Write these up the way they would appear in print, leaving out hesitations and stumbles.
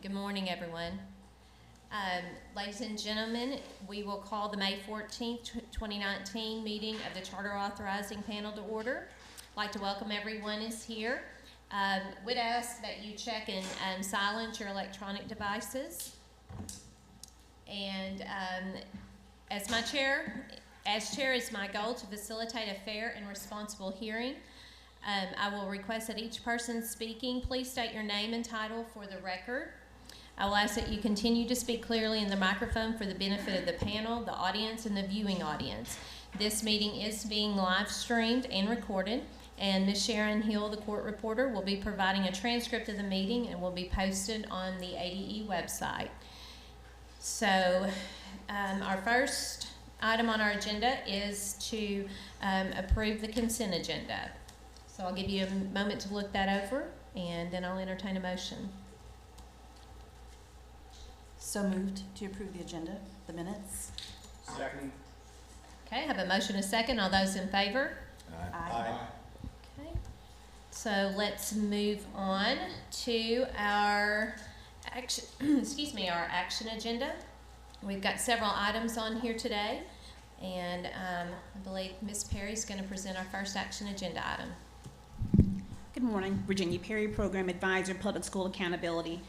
Good morning, everyone. Ladies and gentlemen, we will call the May 14th, 2019 meeting of the Charter Authorizing Panel to order. I'd like to welcome everyone who's here. Would ask that you check and silence your electronic devices. And as chair, it's my goal to facilitate a fair and responsible hearing. I will request that each person speaking please state your name and title for the record. I will ask that you continue to speak clearly in the microphone for the benefit of the panel, the audience, and the viewing audience. This meeting is being live streamed and recorded, and Ms. Sharon Hill, the court reporter, will be providing a transcript of the meeting and will be posted on the ADE website. So our first item on our agenda is to approve the consent agenda. So I'll give you a moment to look that over, and then I'll entertain a motion. So moved to approve the agenda, the minutes. Second. Okay, I have a motion and a second. All those in favor? Aye. Okay, so let's move on to our action, our action agenda. We've got several items on here today, and I believe Ms. Perry's going to present our first action agenda item. Good morning. Virginia Perry, Program Advisor, Public School Accountability.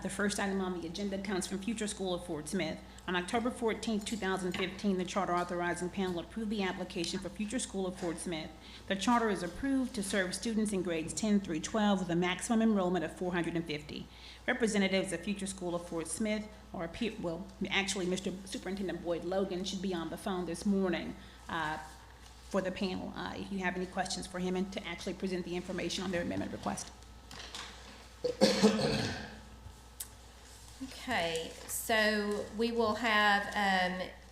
The first item on the agenda comes from Future School of Fort Smith. On October 14, 2015, the Charter Authorizing Panel approved the application for Future School of Fort Smith. The charter is approved to serve students in grades 10 through 12 with a maximum enrollment of 450. Representatives of Future School of Fort Smith, Mr. Superintendent Boyd Logan should be on the phone this morning for the panel if you have any questions for him and to actually present the information on their amendment request. Okay, so we will have,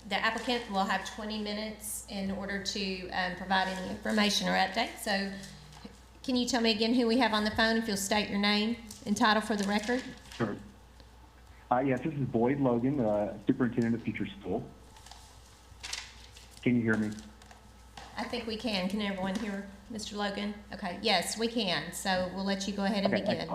the applicant will have 20 minutes in order to provide any information or update. So can you tell me again who we have on the phone, if you'll state your name and title for the record? Sure. Yes, this is Boyd Logan, Superintendent of Future School. Can you hear me? I think we can. Can everyone hear Mr. Logan? Okay, yes, we can. So we'll let you go ahead and begin.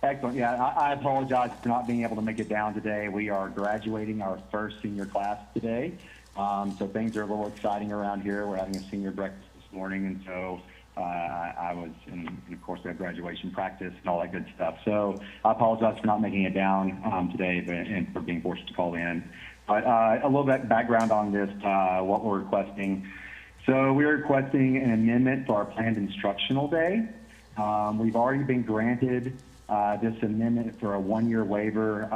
Excellent. Yeah, I apologize for not being able to make it down today. We are graduating our first senior class today. So things are a little exciting around here. We're having a senior breakfast this morning, and so I was, and of course we have graduation practice and all that good stuff. So I apologize for not making it down today, and for being forced to call in. But a little bit background on this, what we're requesting. So we're requesting an amendment for our planned instructional day. We've already been granted this amendment for a one-year waiver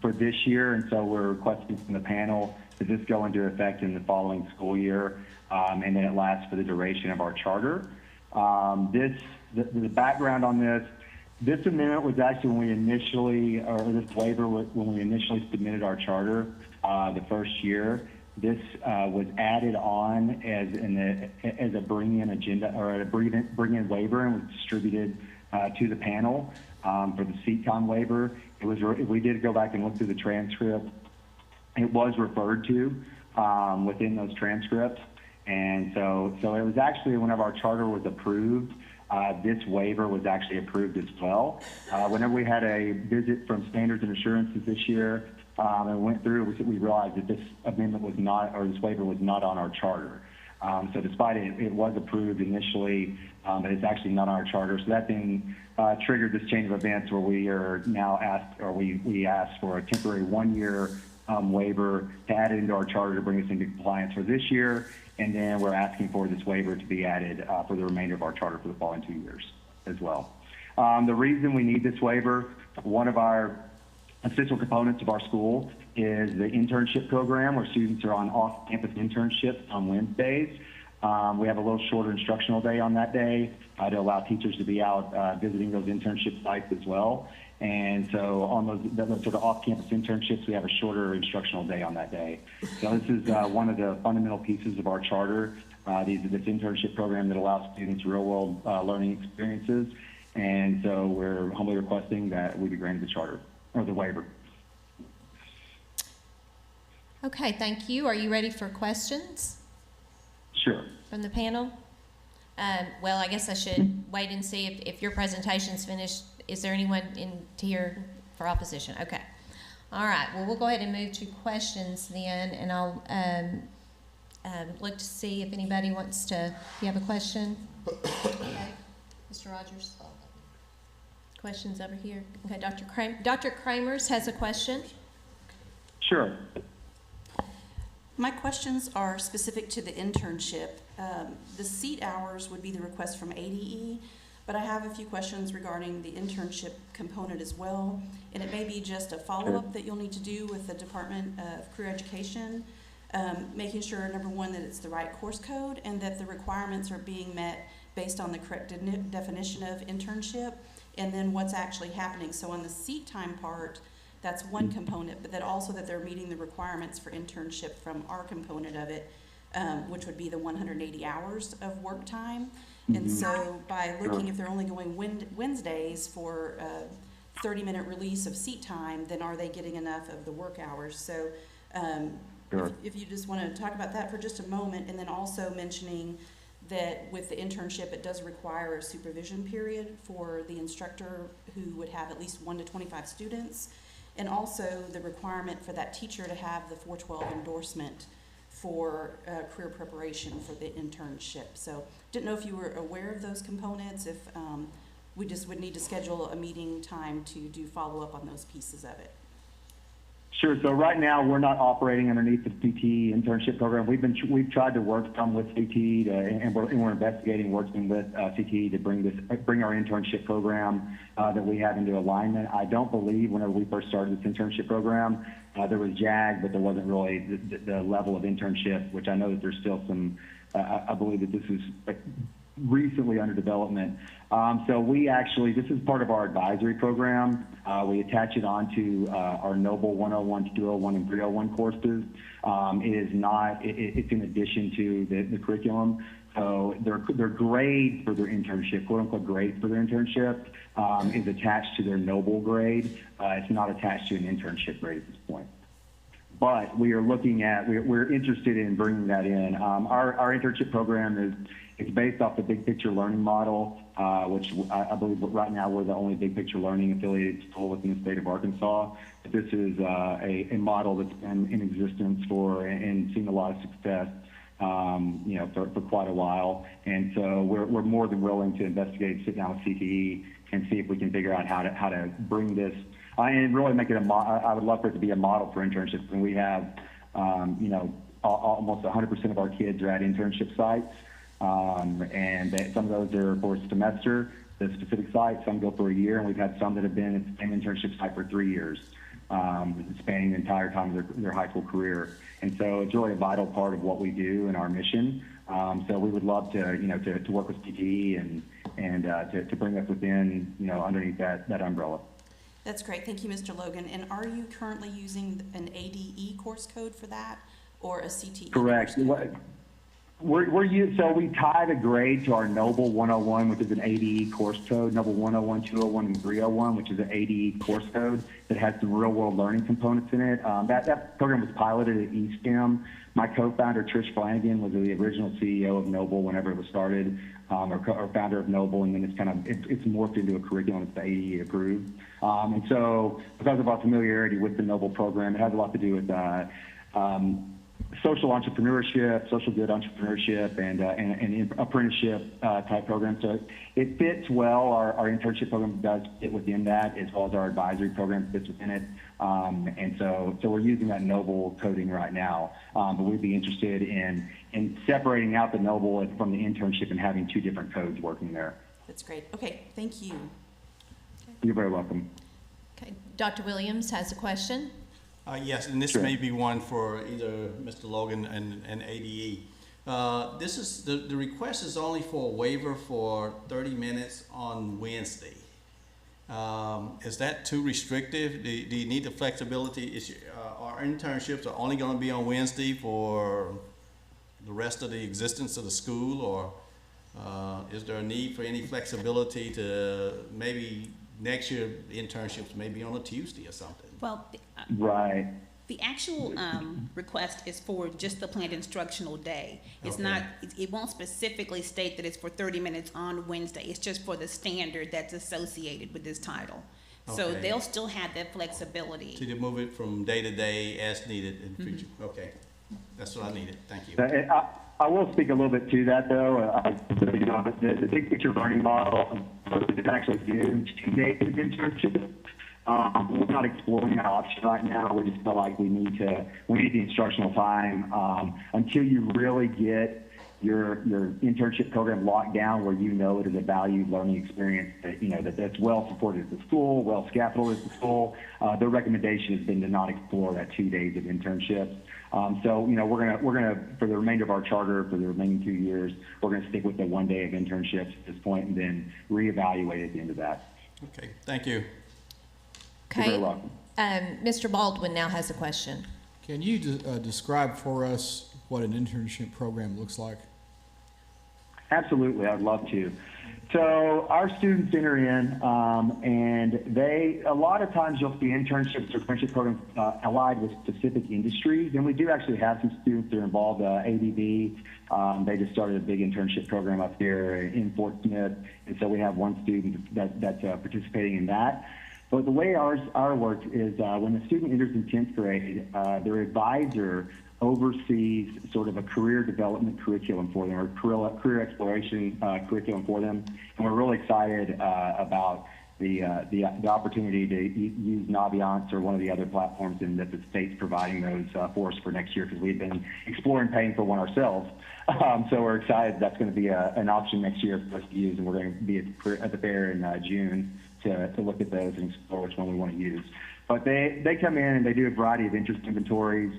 for this year, and so we're requesting from the panel that this go into effect in the following school year, and then it lasts for the duration of our charter. The background on this amendment was actually when we initially, or this waiver was when we initially submitted our charter the first year. This was added on as a bring-in agenda, or a bring-in waiver, and was distributed to the panel for the seat time waiver. We did go back and look through the transcript. It was referred to within those transcripts, and so it was actually, whenever our charter was approved, this waiver was actually approved as well. Whenever we had a visit from Standards and Assurances this year and went through, we realized that this amendment was not, or this waiver was not on our charter. So despite it was approved initially, but it's actually not on our charter. So that then triggered this chain of events where we are now asked, or we asked for a temporary one-year waiver to add it into our charter to bring us into compliance for this year. And then we're asking for this waiver to be added for the remainder of our charter for the following 2 years as well. The reason we need this waiver, one of our essential components of our school is the internship program, where students are on off-campus internships on Wednesdays. We have a little shorter instructional day on that day to allow teachers to be out visiting those internship sites as well. And so on those sort of off-campus internships, we have a shorter instructional day on that day. So this is one of the fundamental pieces of our charter, this internship program that allows students real-world learning experiences. And so we're humbly requesting that we be granted the charter, or the waiver. Okay, thank you. Are you ready for questions? Sure. From the panel? Well, I guess I should wait and see if your presentation's finished. Is there anyone in here for opposition? Okay. All right. Well, we'll go ahead and move to questions then, and I'll look to see if anybody wants to. If you have a question, okay. Mr. Rogers. Questions over here. Okay, Dr. Kramers has a question. Sure. My questions are specific to the internship. The seat hours would be the request from ADE, but I have a few questions regarding the internship component as well. And it may be just a follow-up that you'll need to do with the Department of Career Education, making sure, number one, that it's the right course code and that the requirements are being met based on the correct definition of internship, and then what's actually happening. So on the seat time part, that's one component, but that also that they're meeting the requirements for internship from our component of it, which would be the 180 hours of work time. And so by looking, if they're only going Wednesdays for a 30-minute release of seat time, then are they getting enough of the work hours? So if you just want to talk about that for just a moment, and then also mentioning that with the internship, it does require a supervision period for the instructor who would have at least 1 to 25 students, and also the requirement for that teacher to have the 412 endorsement for career preparation for the internship. So didn't know if you were aware of those components, if we just would need to schedule a meeting time to do follow-up on those pieces of it. Sure. So right now we're not operating underneath the CTE internship program. We've tried to work some with CTE and we're investigating working with CTE to bring our internship program that we have into alignment. I don't believe whenever we first started this internship program there was JAG, but there wasn't really the level of internship, which I know that there's still some. I believe that this is recently under development. So this is part of our advisory program. We attach it onto our Noble 101, 201, and 301 courses. It's in addition to the curriculum. So their grade for their internship, quote unquote grade for their internship, is attached to their Noble grade. It's not attached to an internship grade at this point. But we are we're interested in bringing that in. Our internship program it's based off the big picture learning model, which I believe right now we're the only big picture learning affiliated school within the state of Arkansas. But this is a model that's been in existence and seen a lot of success, for quite a while. And so we're more than willing to investigate, sit down with CTE, and see if we can figure out how to bring this and really make it I would love for it to be a model for internships. And we have, almost 100% of our kids are at internship sites. And some of those are for a semester, the specific sites. Some go for a year, and we've had some that have been at the same internship site for 3 years, spanning the entire time of their high school career. And so it's really a vital part of what we do in our mission. So we would love to work with CTE and to bring us within, underneath that umbrella. That's great. Thank you, Mr. Logan. And are you currently using an ADE course code for that, or a CTE? Correct. So we tie the grade to our Noble 101, which is an ADE course code, Noble 101, 201, and 301, which is an ADE course code that has some real-world learning components in it. That program was piloted at eSTEM. My co-founder, Trish Flanagan, was the original CEO of Noble whenever it was started, or founder of Noble, and then it's morphed into a curriculum that's ADE approved. And so because of our familiarity with the Noble program, it has a lot to do with social entrepreneurship, social good entrepreneurship, and apprenticeship type programs. So it fits well. Our internship program does fit within that, as well as our advisory program fits within it. And so we're using that Noble coding right now. But we'd be interested in separating out the Noble from the internship and having 2 different codes working there. That's great. Okay, thank you. Okay. You're very welcome. Okay, Dr. Williams has a question. Yes, and this Sure. may be one for either Mr. Logan and ADE. This is the request is only for a waiver for 30 minutes on Wednesday. Is that too restrictive? Do you need the flexibility? Our internships are only going to be on Wednesday for the rest of the existence of the school, or is there a need for any flexibility to maybe next year internships may be on a Tuesday or something? Well, Right. The actual request is for just the planned instructional day. It's Okay. not, it won't specifically state that it's for 30 minutes on Wednesday. It's just for the standard that's associated with this title. So Okay. they'll still have that flexibility. So you move it from day to day as needed in the future. Okay, that's what I needed. Thank you. I will speak a little bit to that, though. You know, the big picture learning model is actually doing 2 days of internship. We're not exploring that option right now. We just feel like we need the instructional time until you really get your internship program locked down, where you know it is a valued learning experience that's well supported at the school, well scaffolded at the school. Their recommendation has been to not explore that 2 days of internships. So we're gonna for the remainder of our charter for the remaining 2 years, we're gonna stick with the 1 day of internships at this point, and then reevaluate at the end of that. Okay, thank you. You're Okay. very welcome. Mr. Baldwin now has a question. Can you describe for us what an internship program looks like? Absolutely, I'd love to. So our students enter in, and a lot of times you'll see internships or apprenticeship programs allied with specific industries, and we do actually have some students that are involved. ADV, they just started a big internship program up here in Fort Smith, and so we have one student that's participating in that. But the way our works is when the student enters in 10th grade, their advisor oversees sort of a career development curriculum for them, or career exploration curriculum for them. And we're really excited about the opportunity to use Naviance or one of the other platforms, and that the state's providing those for us for next year, because we've been exploring paying for one ourselves. So we're excited that's going to be an option next year for us to use, and we're going to be at the fair in June to look at those and explore which one we want to use. But they come in and they do a variety of interest inventories,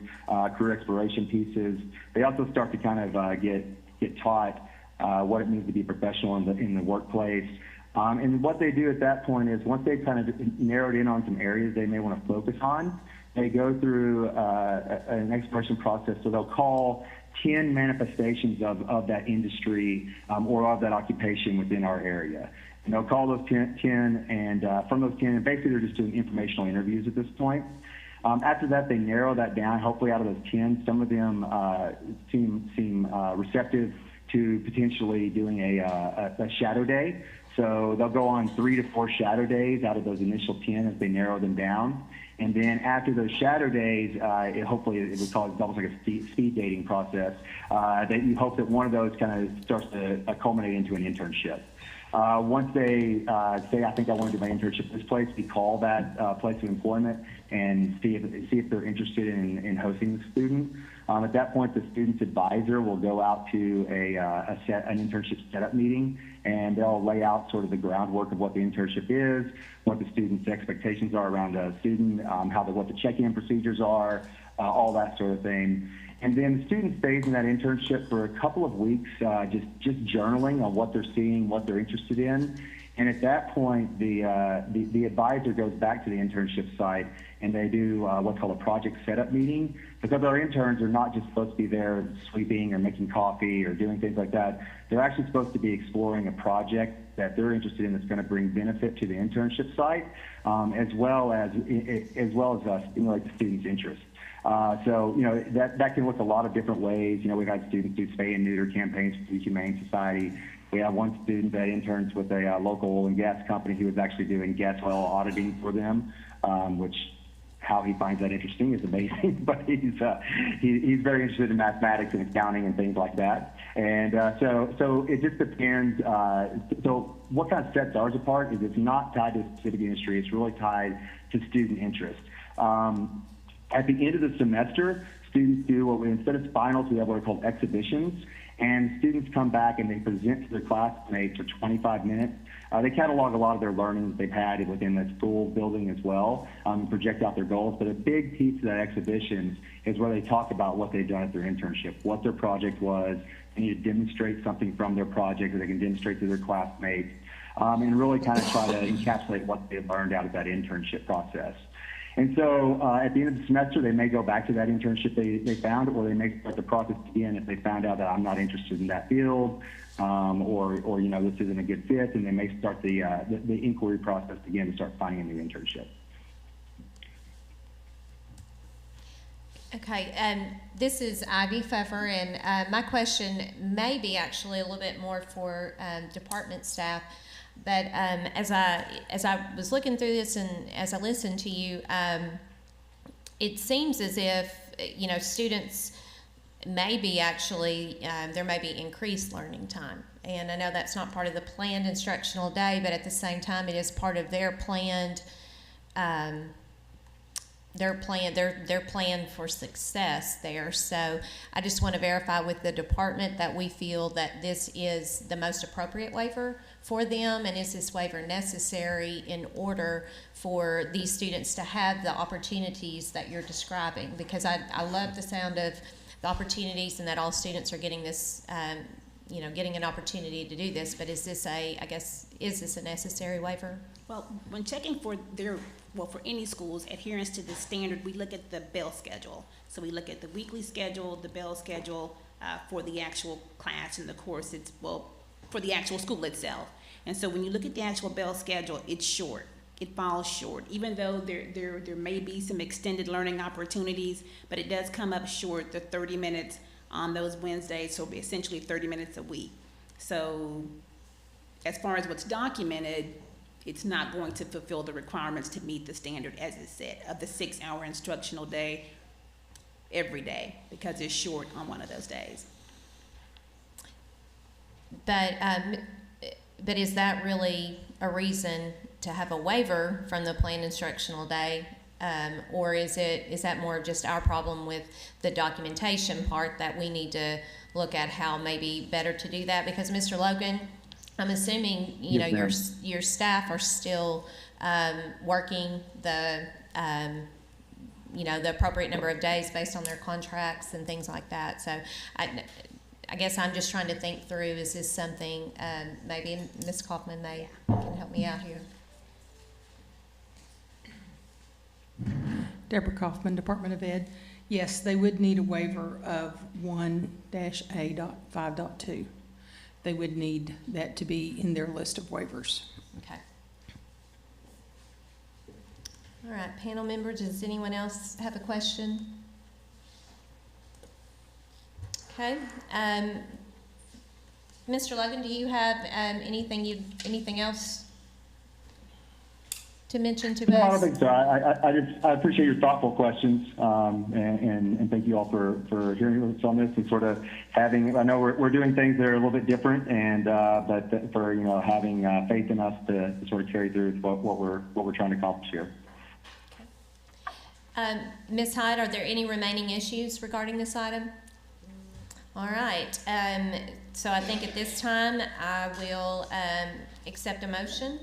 career exploration pieces. They also start to kind of get taught what it means to be a professional in the workplace. And what they do at that point is, once they've kind of narrowed in on some areas they may want to focus on, they go through an exploration process. So they'll call 10 manifestations of that industry or of that occupation within our area. And they'll call those 10, and from those 10, and basically they're just doing informational interviews at this point. After that, they narrow that down. Hopefully, out of those 10, some of them seem receptive to potentially doing a shadow day. So they'll go on 3 to 4 shadow days out of those initial 10 as they narrow them down. And then after those shadow days, hopefully it would call it almost like a speed dating process, that you hope that one of those kind of starts to culminate into an internship. Once they say, I think I want to do my internship at this place, we call that place of employment and see if they're interested in hosting the student. At that point, the student's advisor will go out to an internship setup meeting, and they'll lay out sort of the groundwork of what the internship is, what the student's expectations are around a student, what the check-in procedures are, all that sort of thing. And then the student stays in that internship for a couple of weeks, just journaling on what they're seeing, what they're interested in. And at that point, the advisor goes back to the internship site, and they do what's called a project setup meeting, because our interns are not just supposed to be there sweeping or making coffee or doing things like that. They're actually supposed to be exploring a project that they're interested in that's going to bring benefit to the internship site, as well as stimulate the student's interest. So that can look a lot of different ways. We've had students do spay and neuter campaigns for the Humane Society. We have one student that interns with a local oil and gas company who is actually doing gas well auditing for them, which how he finds that interesting is amazing. But he's very interested in mathematics and accounting and things like that. And so it just depends. So what kind of sets ours apart is it's not tied to a specific industry. It's really tied to student interest. At the end of the semester, students do instead of finals, we have what are called exhibitions, and students come back and they present to their classmates for 25 minutes. They catalog a lot of their learnings they've had within the school building as well, project out their goals. But a big piece of that exhibition is where they talk about what they've done at their internship, what their project was. They need to demonstrate something from their project that they can demonstrate to their classmates, and really kind of try to encapsulate what they've learned out of that internship process. And so at the end of the semester, they may go back to that internship they found, or they may start the process again if they found out that I'm not interested in that field, or this isn't a good fit, and they may start the inquiry process again to start finding a new internship. Okay, this is Ivy Pfeffer, and my question may be actually a little bit more for department staff. But as I was looking through this and as I listened to you, it seems as if students may be actually there may be increased learning time, and I know that's not part of the planned instructional day, but at the same time, it is part of their planned. Their plan for success there. So I just want to verify with the department that we feel that this is the most appropriate waiver for them, and is this waiver necessary in order for these students to have the opportunities that you're describing? Because I love the sound of the opportunities and that all students are getting this, getting an opportunity to do this, but is this a necessary waiver? Well, when checking for for any school's adherence to the standard, we look at the bell schedule. So we look at the weekly schedule, the bell schedule for the actual class and the course. For the actual school itself. And so when you look at the actual bell schedule, it's short. It falls short, even though there may be some extended learning opportunities, but it does come up short, the 30 minutes on those Wednesdays, so essentially 30 minutes a week. So as far as what's documented, it's not going to fulfill the requirements to meet the standard as it's set of the 6-hour instructional day every day, because it's short on one of those days. But is that really a reason to have a waiver from the planned instructional day, or is that more just our problem with the documentation part that we need to look at how maybe better to do that? Because Mr. Logan, I'm assuming your staff are still working the the appropriate number of days based on their contracts and things like that. So I guess I'm just trying to think through, is this something, maybe Ms. Kaufman can help me out here. Deborah Kaufman, Department of Ed. Yes, they would need a waiver of 1-A.5.2. They would need that to be in their list of waivers. Okay. All right, panel members, does anyone else have a question? Okay. Mr. Logan, do you have anything else to mention to us? No, I don't think so. I appreciate your thoughtful questions, and thank you all for hearing us on this and sort of having. I know we're doing things that are a little bit different, and but for having faith in us to sort of carry through what we're trying to accomplish here. Okay. Ms. Hyde, are there any remaining issues regarding this item? All right. So I think at this time I will accept a motion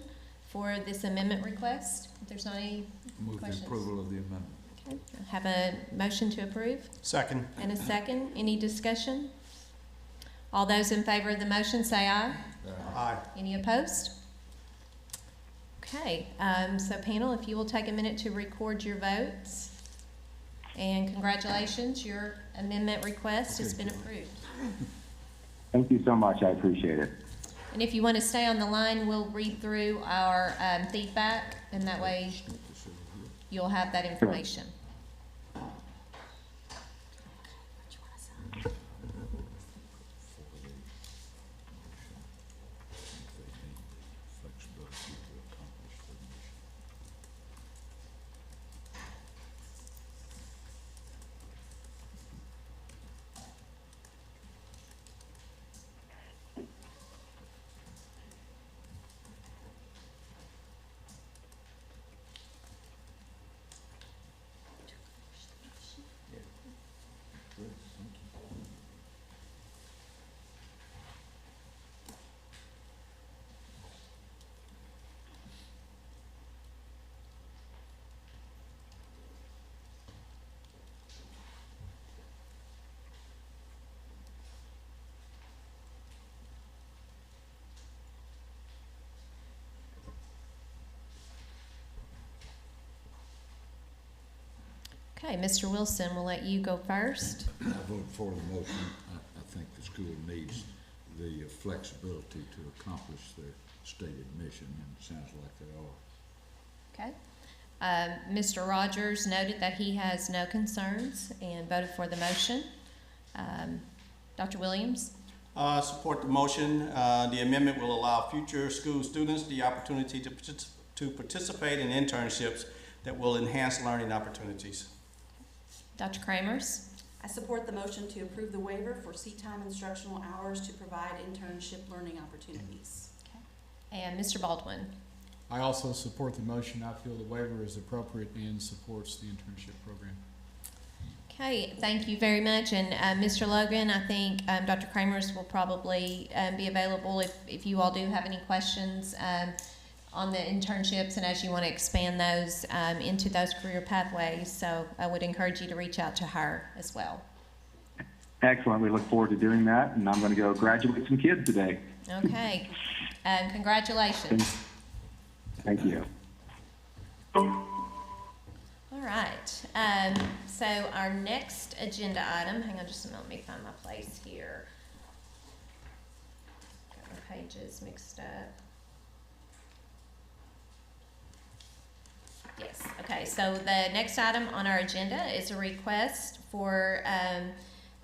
for this amendment request. If there's not any questions. Move the approval of the amendment. Okay. I have a motion to approve. Second. And a second. Any discussion? All those in favor of the motion say aye. Aye. Any opposed? Okay. So panel, if you will take a minute to record your votes. And congratulations, your amendment request has been approved. Thank you so much. I appreciate it. And if you want to stay on the line, we'll read through our feedback, and that way you'll have that information. Okay, Mr. Wilson, we'll let you go first. I vote for the motion. I think the school needs the flexibility to accomplish their stated mission, and it sounds like they are. Okay. Mr. Rogers noted that he has no concerns and voted for the motion. Dr. Williams? Support the motion. The amendment will allow future school students the opportunity to participate in internships that will enhance learning opportunities. Dr. Kramers? I support the motion to approve the waiver for seat time instructional hours to provide internship learning opportunities. And Mr. Baldwin? I also support the motion. I feel the waiver is appropriate and supports the internship program. Okay, thank you very much. And Mr. Logan, I think Dr. Kramers will probably be available if you all do have any questions on the internships and as you want to expand those into those career pathways. So I would encourage you to reach out to her as well. Excellent. We look forward to doing that, and I'm going to go graduate some kids today. Okay, congratulations. Thank you. All right, so our next agenda item, hang on just a moment, let me find my place here. Got my pages mixed up. Yes, okay, so the next item on our agenda is a request for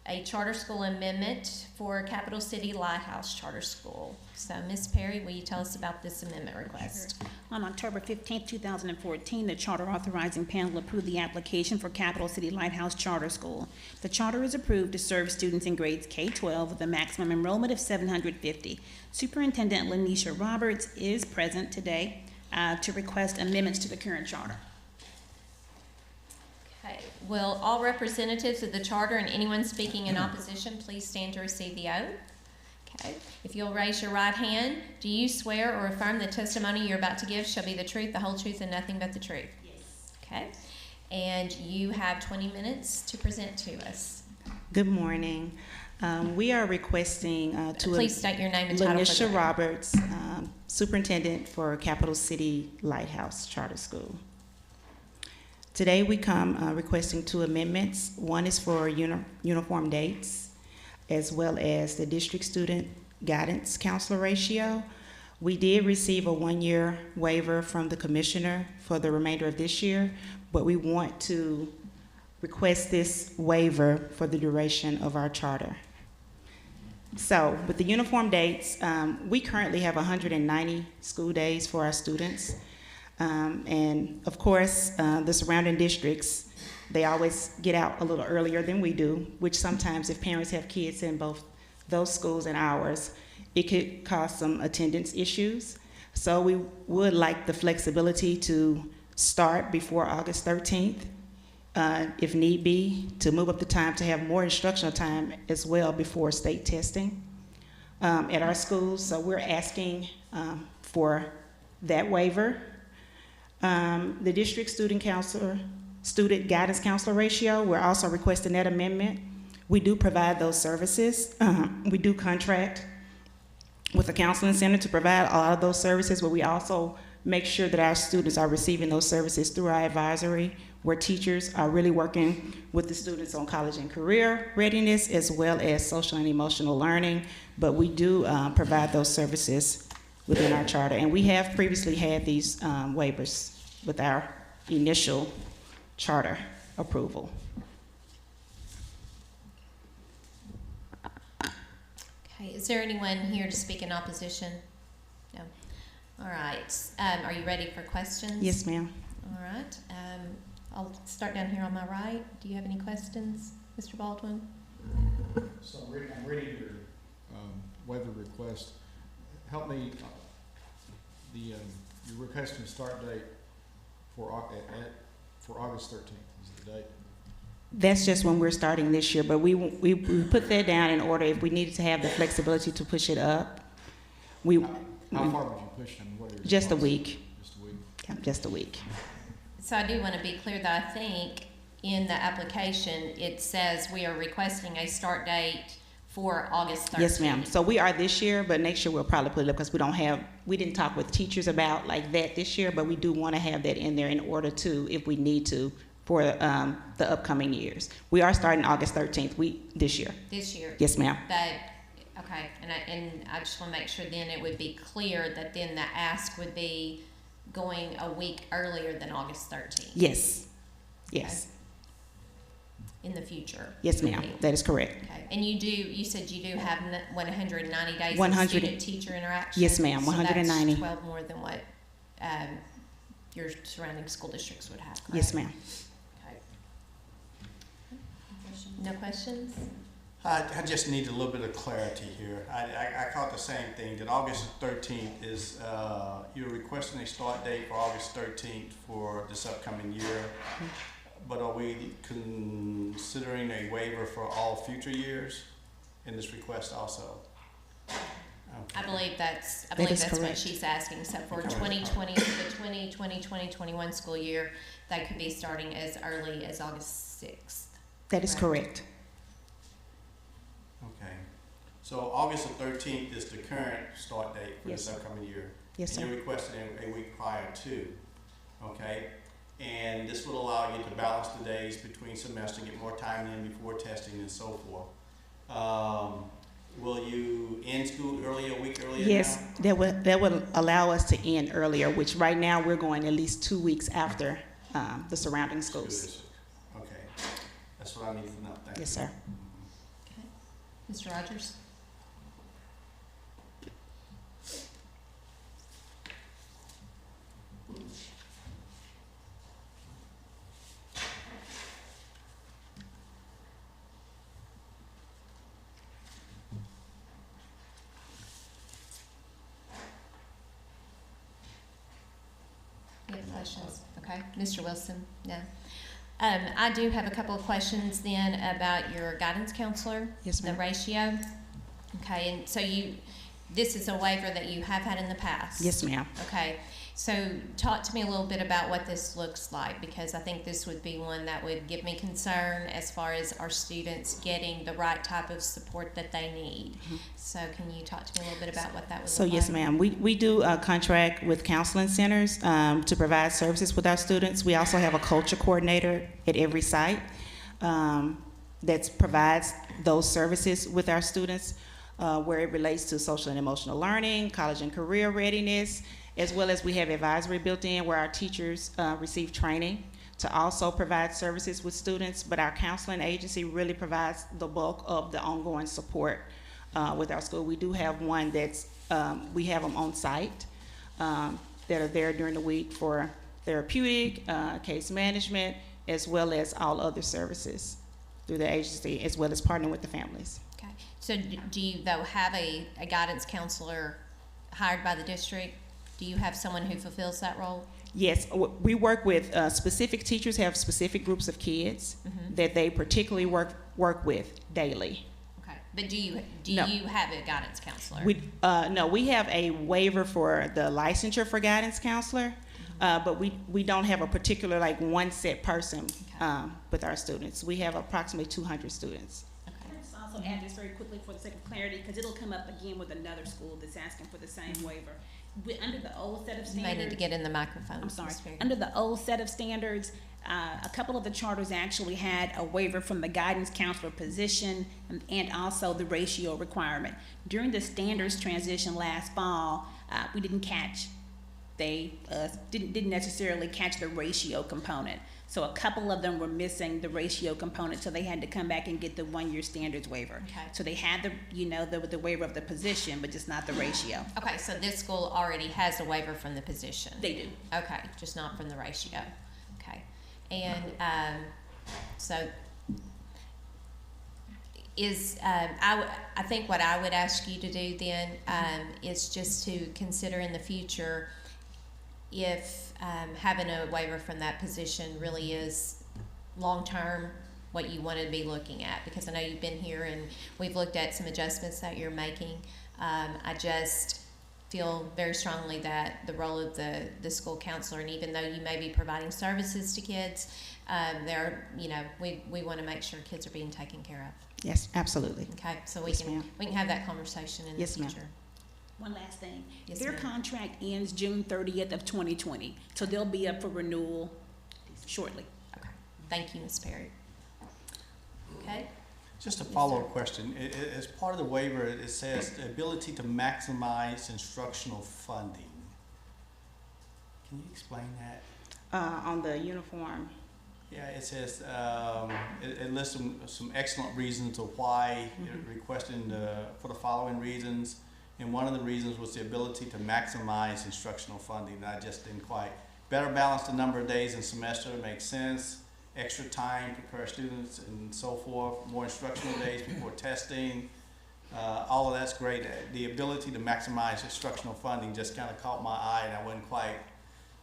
a charter school amendment for Capital City Lighthouse Charter School. So Ms. Perry, will you tell us about this amendment request? Sure. On October 15, 2014, the Charter Authorizing Panel approved the application for Capital City Lighthouse Charter School. The charter is approved to serve students in grades K-12 with a maximum enrollment of 750. Superintendent Lanisha Roberts is present today to request amendments to the current charter. Okay, will all representatives of the charter and anyone speaking in opposition please stand to receive the oath? Okay, if you'll raise your right hand, do you swear or affirm the testimony you're about to give shall be the truth, the whole truth, and nothing but the truth? Yes. Okay, and you have 20 minutes to present to us. Good morning. We are requesting to Please state your name and title for the Lanisha record. Roberts, Superintendent for Capital City Lighthouse Charter School. Today we come requesting two amendments. One is for uniform dates, as well as the district student guidance counselor ratio. We did receive a one-year waiver from the commissioner for the remainder of this year, but we want to request this waiver for the duration of our charter. So with the uniform dates, we currently have 190 school days for our students. And of course, the surrounding districts, they always get out a little earlier than we do, which sometimes if parents have kids in both those schools and ours, it could cause some attendance issues. So we would like the flexibility to start before August 13th, if need be, to move up the time to have more instructional time as well before state testing at our schools. So we're asking for that waiver. The district student guidance counselor ratio, we're also requesting that amendment. We do provide those services. We do contract with the counseling center to provide a lot of those services, but we also make sure that our students are receiving those services through our advisory, where teachers are really working with the students on college and career readiness, as well as social and emotional learning. But we do provide those services within our charter. And we have previously had these waivers with our initial charter approval. Okay, is there anyone here to speak in opposition? No. All right, are you ready for questions? Yes, ma'am. All right, I'll start down here on my right. Do you have any questions, Mr. Baldwin? So I'm reading your waiver request. Help me, you're requesting start date for August 13th is the date. That's just when we're starting this year, but we put that down in order if we needed to have the flexibility to push it up. How far would you push them? What are your Just a thoughts? week. Just a week. Yeah, just a week. So I do want to be clear that I think in the application, it says we are requesting a start date for August 13th. Yes, ma'am. So we are this year, but next year we'll probably put it up because we didn't talk with teachers about like that this year, but we do want to have that in there in order to, if we need to, for the upcoming years. We are starting August 13th this year. This year? Yes, ma'am. Okay, and I just want to make sure then it would be clear that then the ask would be going a week earlier than August 13th? Yes, yes, In the future? yes, ma'am, that is correct. Okay, and you said you do have 190 days of 100 student-teacher interaction? Yes, ma'am, 190. So that's 12 more than what your surrounding school districts would have, correct? Yes, ma'am. Okay. No questions? I just need a little bit of clarity here. I caught the same thing, that August 13th is, you're requesting a start date for August 13th for this upcoming year, but are we considering a waiver for all future years in this request also? I believe that's That is what correct. she's asking, so for Okay. 2020-2021 school year, that could be starting as early as August 6th. That is correct. Okay. So August the 13th is the current start date for this Yes. upcoming year? Yes, And sir. you're requesting a week prior to, okay? And this will allow you to balance the days between semester, get more time in before testing and so forth. Will you end school earlier, a week earlier now? Yes, that would allow us to end earlier, which right now we're going at least 2 weeks after the surrounding schools. Okay, that's what I need to know, thank you. Yes, sir. Mr. Rogers? Any questions? Okay, Mr. Wilson? No. I do have a couple of questions then about your guidance counselor. Yes, The ma'am. ratio. Okay, and so this is a waiver that you have had in the past? Yes, ma'am. Okay, so talk to me a little bit about what this looks like, because I think this would be one that would give me concern as far as our students getting the right type of support that they need. So can you talk to me a little bit about what that would So look yes, like? ma'am. We do contract with counseling centers to provide services with our students. We also have a culture coordinator at every site that provides those services with our students, where it relates to social and emotional learning, college and career readiness, as well as we have advisory built in where our teachers receive training to also provide services with students. But our counseling agency really provides the bulk of the ongoing support with our school. We do have one that's, we have them on site that are there during the week for therapeutic, case management, as well as all other services through the agency, as well as partnering with the families. Okay, so do you though have a guidance counselor hired by the district? Do you have someone who fulfills that role? Yes, we work with specific teachers, have specific groups of kids that they particularly work with daily. Okay, but do you No. have a guidance counselor? No, we have a waiver for the licensure for guidance counselor, but we don't have a particular like one set person with our students. We have approximately 200 students. Can I just also add this very quickly for the sake of clarity, because it'll come up again with another school that's asking for the same waiver. Under the old set of You may need to standards, get in the microphone. I'm sorry, Ms. Fair. under the old set of standards, a couple of the charters actually had a waiver from the guidance counselor position and also the ratio requirement. During the standards transition last fall, we didn't catch, didn't necessarily catch the ratio component. So a couple of them were missing the ratio component, so they had to come back and get the 1-year standards waiver. Okay. So they had the waiver of the position, but just not the ratio. Okay, so this school already has a waiver from the position? They do. Okay, just not from the ratio. Okay, and so I think what I would ask you to do then is just to consider in the future if having a waiver from that position really is long-term what you want to be looking at, because I know you've been here and we've looked at some adjustments that you're making. I just feel very strongly that the role of the school counselor, and even though you may be providing services to kids, we want to make sure kids are being taken care of. Yes, absolutely. Okay, so Yes, ma'am. we can have that conversation in Yes, the ma'am. future. One last thing. Yes, Their ma'am. contract ends June 30th of 2020, so they'll be up for renewal shortly. Okay, thank you, Ms. Perry. Okay, Just a follow-up question. As part of the waiver, it says the ability to maximize instructional funding. Can you explain that? On the uniform. Yeah, it says, it lists some excellent reasons of why you're requesting for the following reasons. And one of the reasons was the ability to maximize instructional funding. I just didn't quite. Better balance the number of days in semester makes sense. Extra time to prepare students and so forth. More instructional days before testing. All of that's great. The ability to maximize instructional funding just kind of caught my eye, and I wasn't quite,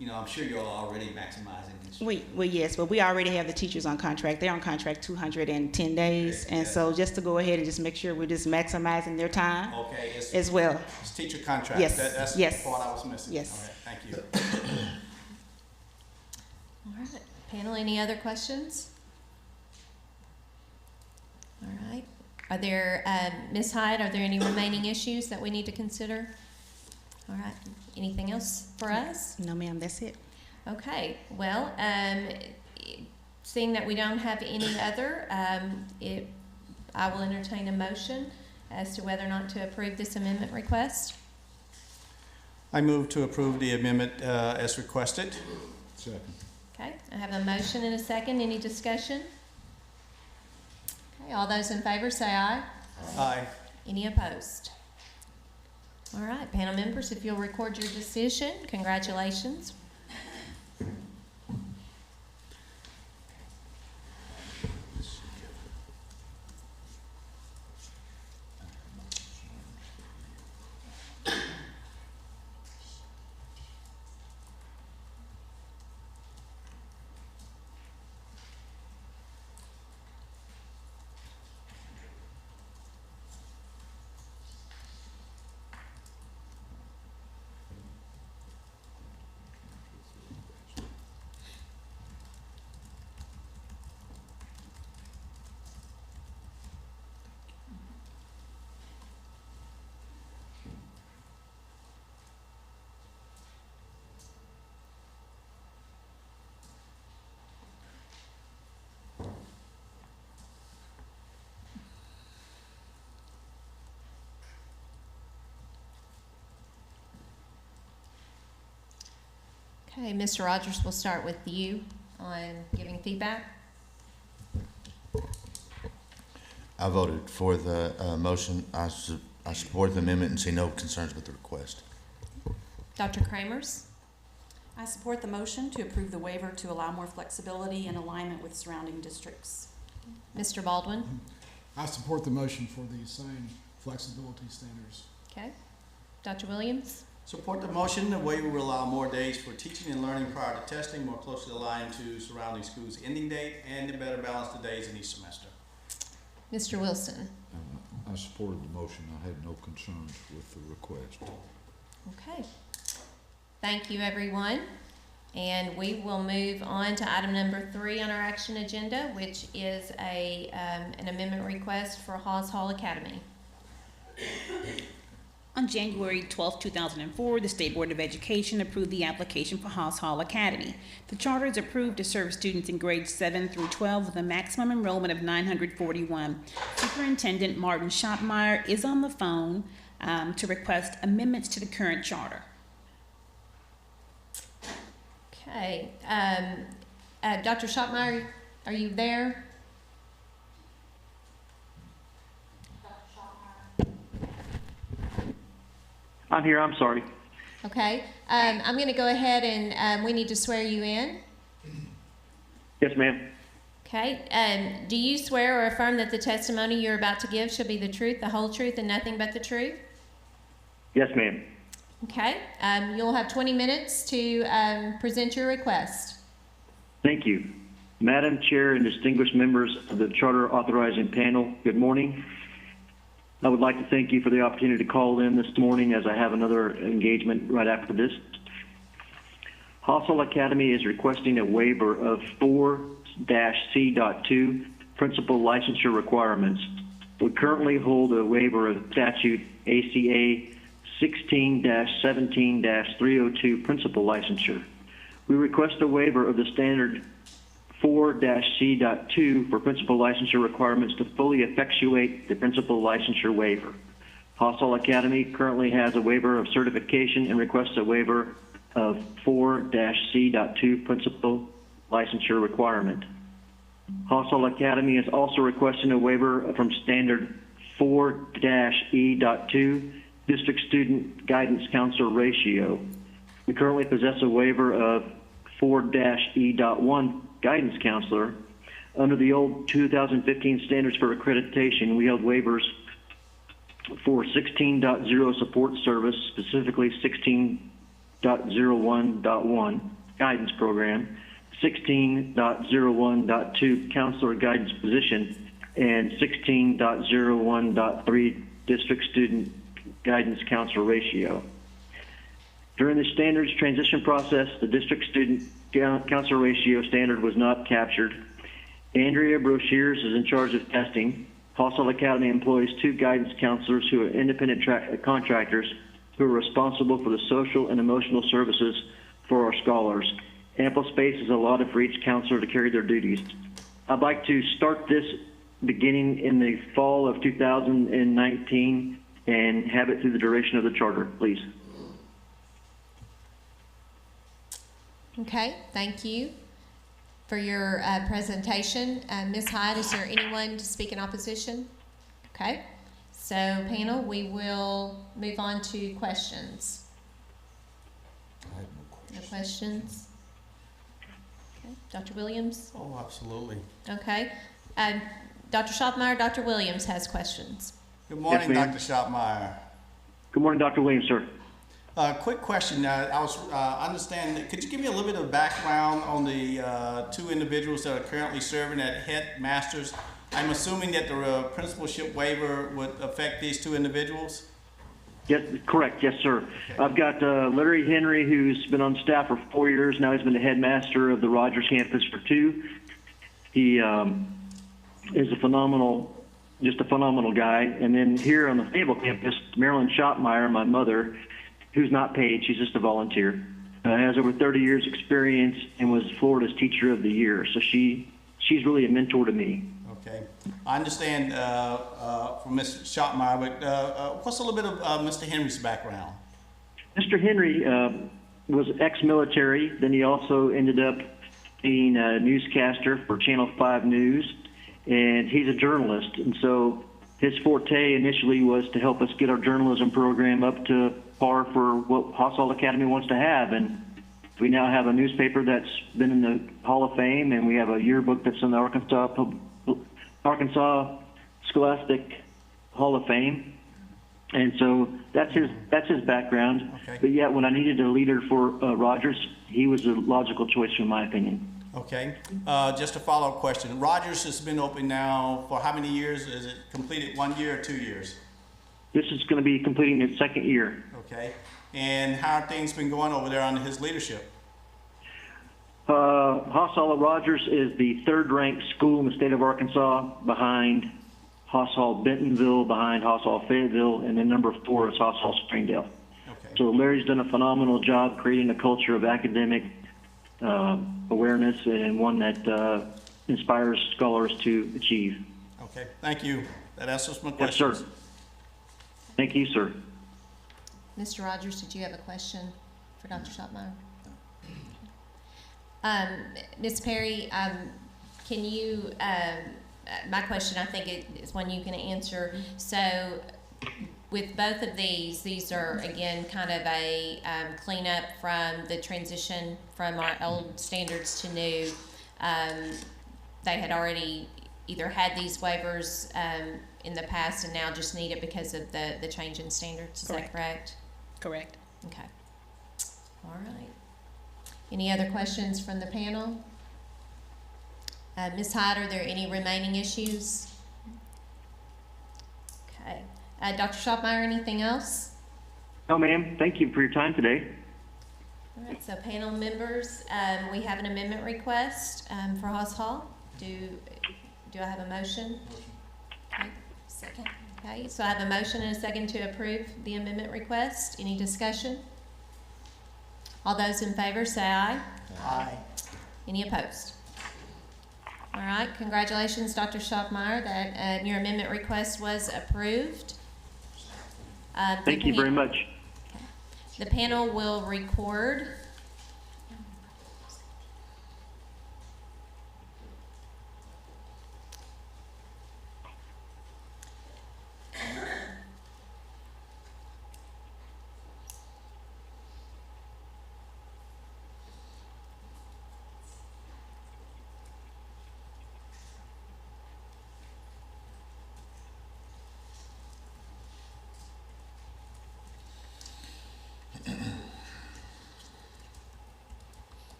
I'm sure you're already maximizing. Well, yes, but we already have the teachers on contract. They're on contract 210 days. Okay, And yeah. so just to go ahead and just make sure we're just maximizing their time Okay, as well. it's teacher contract. Yes, That's yes. the part I was missing. Yes. Okay, thank you. All right, panel, any other questions? All right, are there, Ms. Hyde, are there any remaining issues that we need to consider? All right, anything else for us? No, ma'am, that's it. Okay, well, seeing that we don't have any other, I will entertain a motion as to whether or not to approve this amendment request. I move to approve the amendment as requested. Second. Okay, I have a motion and a second. Any discussion? Okay, all those in favor say aye. Aye. Any opposed? All right, panel members, if you'll record your decision, congratulations. Okay, Mr. Rogers, we'll start with you on giving feedback. I voted for the motion. I support the amendment and see no concerns with the request. Dr. Kramers? I support the motion to approve the waiver to allow more flexibility in alignment with surrounding districts. Mr. Baldwin? I support the motion for the same flexibility standards. Okay. Dr. Williams? Support the motion. The waiver will allow more days for teaching and learning prior to testing, more closely aligned to surrounding schools' ending date, and to better balance the days in each semester. Mr. Wilson? I supported the motion. I had no concerns with the request. Okay. Thank you, everyone. And we will move on to item number 3 on our action agenda, which is an amendment request for Haas Hall Academy. On January 12, 2004, the State Board of Education approved the application for Haas Hall Academy. The charter is approved to serve students in grades 7 through 12 with a maximum enrollment of 941. Superintendent Martin Schottmeyer is on the phone to request amendments to the current charter. Okay. Dr. Schottmeyer, are you there? I'm here, I'm sorry. Okay. I'm going to go ahead and we need to swear you in. Yes, ma'am. Okay. Do you swear or affirm that the testimony you're about to give shall be the truth, the whole truth, and nothing but the truth? Yes, ma'am. Okay. You'll have 20 minutes to present your request. Thank you. Madam Chair and distinguished members of the Charter Authorizing Panel, good morning. I would like to thank you for the opportunity to call in this morning as I have another engagement right after this. Haas Hall Academy is requesting a waiver of 4-C.2 principal licensure requirements. We currently hold a waiver of statute ACA 16-17-302 principal licensure. We request a waiver of the standard 4-C.2 for principal licensure requirements to fully effectuate the principal licensure waiver. Haas Hall Academy currently has a waiver of certification and requests a waiver of 4 4-C.2 principal licensure requirement. Hawthorne Academy is also requesting a waiver from standard 4-E.2 district student guidance counselor ratio. We currently possess a waiver of 4-E.1 guidance counselor. Under the old 2015 standards for accreditation, we held waivers for 16.0 support service, specifically 16.01.1 guidance program, 16.01.2 counselor guidance position, and 16.01.3 district student guidance counselor ratio. During the standards transition process, the district student counselor ratio standard was not captured. Andrea Brochure is in charge of testing. Hawthorne Academy employs 2 guidance counselors who are independent contractors who are responsible for the social and emotional services for our scholars. Ample space is allotted for each counselor to carry their duties. I'd like to start this beginning in the fall of 2019 and have it through the duration of the charter, please. Okay, thank you for your presentation. Ms. Hyde, is there anyone to speak in opposition? Okay, so panel, we will move on to questions. I have No questions? Okay, Dr. Williams? Oh, absolutely. Okay, Dr. Schoppmeyer, Dr. Williams has questions. Good morning, ma'am. Dr. Schoppmeyer. Good morning, Dr. Williams, sir. Quick question. I was understand. Could you give me a little bit of background on the 2 individuals that are currently serving as headmasters? I'm assuming that the principalship waiver would affect these 2 individuals. Yes, correct. Yes, sir. Okay. I've got Larry Henry, who's been on staff for 4 years now. He's been the headmaster of the Rogers campus for 2. He is just a phenomenal guy. And then here on the Fayetteville campus, Marilyn Schoppmeyer, my mother, who's not paid, she's just a volunteer, has over 30 years experience and was Florida's Teacher of the Year. So she's really a mentor to me. Okay. I understand from Ms. Schoppmeyer, but what's a little bit of Mr. Henry's background? Mr. Henry was ex-military. Then he also ended up being a newscaster for Channel 5 News, and he's a journalist. And so his forte initially was to help us get our journalism program up to par for what Hawthorne Academy wants to have. And we now have a newspaper that's been in the Hall of Fame, and we have a yearbook that's in the Arkansas Scholastic Hall of Fame. And so that's his background. Okay. But yet, when I needed a leader for Rogers, he was a logical choice in my opinion. Okay. Just a follow-up question. Rogers has been open now for how many years? Is it completed 1 year or 2 years? This is going to be completing its 2nd year. Okay. And how have things been going over there under his leadership? Hawthorne Rogers is the 3rd-ranked school in the state of Arkansas, behind Hawthorne Bentonville, behind Hawthorne Fayetteville, and then number 4 is Hawthorne Springdale. Okay. So Larry's done a phenomenal job creating a culture of academic awareness, and one that inspires scholars to achieve. Okay. Thank you. That answers my Yes, questions. sir. Thank you, sir. Mr. Rogers, did you have a question for Dr. Schoppmeyer? Ms. Perry, can you, my question I think is one you can answer. So with both of these are again kind of a cleanup from the transition from our old standards to new. They had already either had these waivers in the past and now just need it because of the change in standards. Is that correct? Correct. Okay. All right. Any other questions from the panel? Ms. Hyde, are there any remaining issues? Okay. Dr. Schoppmeyer, anything else? No, ma'am. Thank you for your time today. All right, so panel members, we have an amendment request for Haas Hall. Do I have a motion? Okay, second. Okay, so I have a motion and a second to approve the amendment request. Any discussion? All those in favor say aye. Aye. Any opposed? All right, congratulations, Dr. Schoppmeyer, that your amendment request was approved. Thank you very much. The panel will record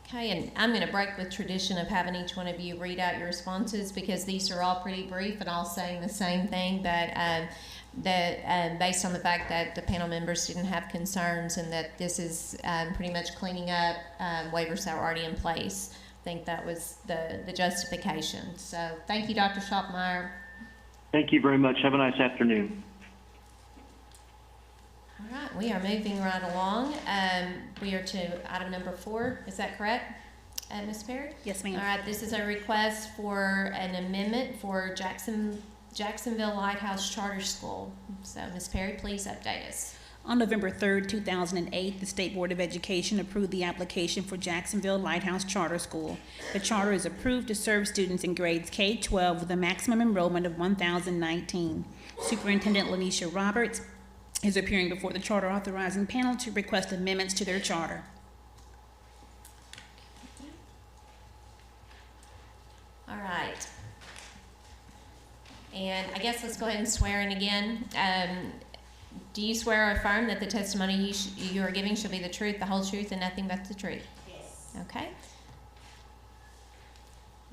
Okay, and I'm going to break with tradition of having each one of you read out your responses because these are all pretty brief and all saying the same thing, that based on the fact that the panel members didn't have concerns and that this is pretty much cleaning up waivers that were already in place. I think that was the justification. So thank you, Dr. Schoppmeyer. Thank you very much. Have a nice afternoon. All right, we are moving right along. We are to item number 4. Is that correct, Ms. Perry? Yes, ma'am. All right, this is a request for an amendment for Jacksonville Lighthouse Charter School. So, Ms. Perry, please update us. On November 3rd, 2008, the State Board of Education approved the application for Jacksonville Lighthouse Charter School. The charter is approved to serve students in grades K-12 with a maximum enrollment of 1,019. Superintendent Lanisha Roberts is appearing before the charter authorizing panel to request amendments to their charter. All right. And I guess let's go ahead and swear in again. Do you swear or affirm that the testimony you are giving shall be the truth, the whole truth, and nothing but the truth? Yes. Okay.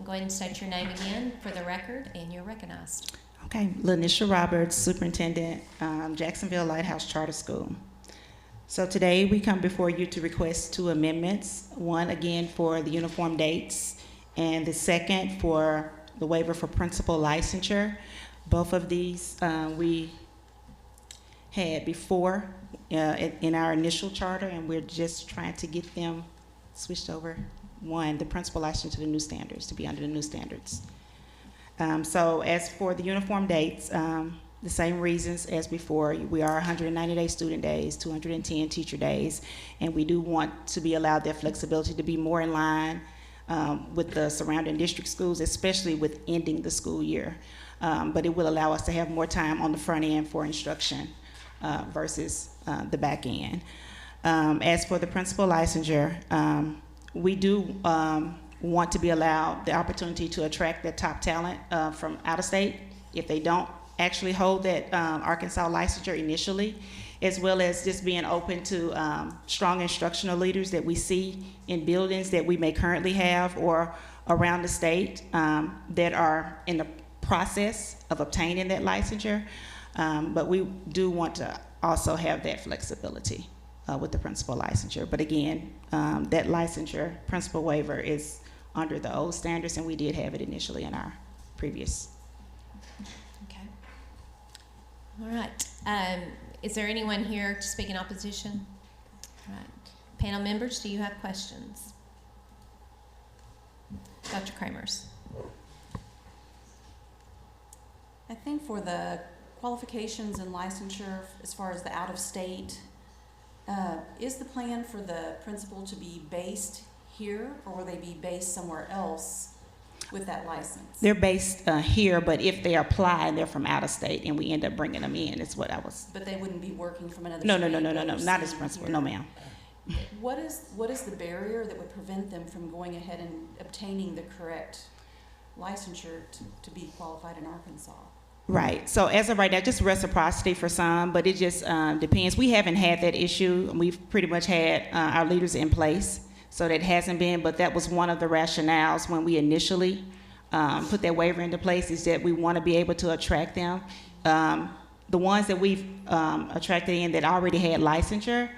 Go ahead and state your name again for the record, and you're recognized. Okay, Lanisha Roberts, Superintendent, Jacksonville Lighthouse Charter School. So today we come before you to request 2 amendments. One, again, for the uniform dates, and the second for the waiver for principal licensure. Both of these we had before in our initial charter, and we're just trying to get them switched over. One, the principal licensure to the new standards, to be under the new standards. So as for the uniform dates, the same reasons as before. We are 190-day student days, 210 teacher days, and we do want to be allowed that flexibility to be more in line with the surrounding district schools, especially with ending the school year. But it will allow us to have more time on the front end for instruction versus the back end. As for the principal licensure, we do want to be allowed the opportunity to attract the top talent from out of state if they don't actually hold that Arkansas licensure initially, as well as just being open to strong instructional leaders that we see in buildings that we may currently have or around the state that are in the process of obtaining that licensure. But we do want to also have that flexibility with the principal licensure. But again, that licensure principal waiver is under the old standards, and we did have it initially in our previous. Okay. All right. Is there anyone here to speak in opposition? All right. Panel members, do you have questions? Dr. Kramers. I think for the qualifications and licensure, as far as the out-of-state, is the plan for the principal to be based here, or will they be based somewhere else with that license? They're based here, but if they apply, they're from out of state, and we end up bringing them in. Is what I was. But they wouldn't be working from another No, state? no, not as principal. Here. No, ma'am. What is the barrier that would prevent them from going ahead and obtaining the correct licensure to be qualified in Arkansas? Right. So as of right now, just reciprocity for some, but it just depends. We haven't had that issue. We've pretty much had our leaders in place, so that hasn't been. But that was one of the rationales when we initially put that waiver into place, is that we want to be able to attract them. The ones that we've attracted in that already had licensure,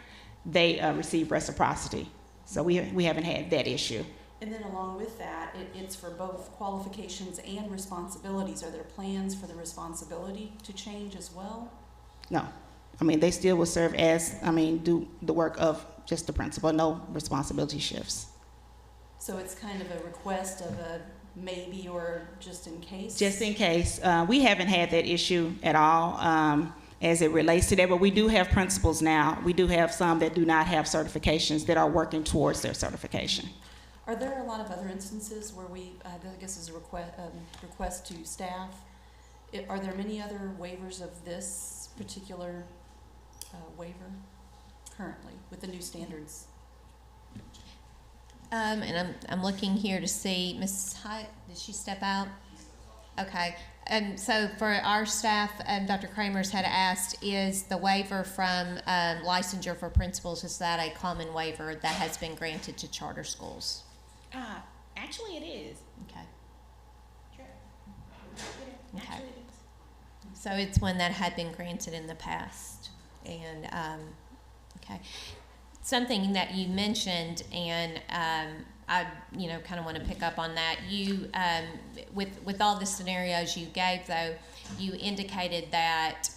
they receive reciprocity. So we haven't had that issue. And then along with that, it's for both qualifications and responsibilities. Are there plans for the responsibility to change as well? No. I mean, they still will serve as, do the work of just the principal. No responsibility shifts. So it's kind of a request of a maybe or just in case? Just in case. We haven't had that issue at all as it relates to that, but we do have principals now. We do have some that do not have certifications that are working towards their certification. Are there a lot of other instances where we, I guess as a request to staff, are there many other waivers of this particular waiver currently with the new standards? And I'm looking here to see, Mrs. Hyatt, did she step out? Okay. And so for our staff, Dr. Kramer's had asked, is the waiver from licensure for principals, is that a common waiver that has been granted to charter schools? Actually, it is. Okay. Sure. Okay. Actually, it is. So it's one that had been granted in the past. And, okay. Something that you mentioned, and I, kind of want to pick up on that. You, with all the scenarios you gave, though, you indicated that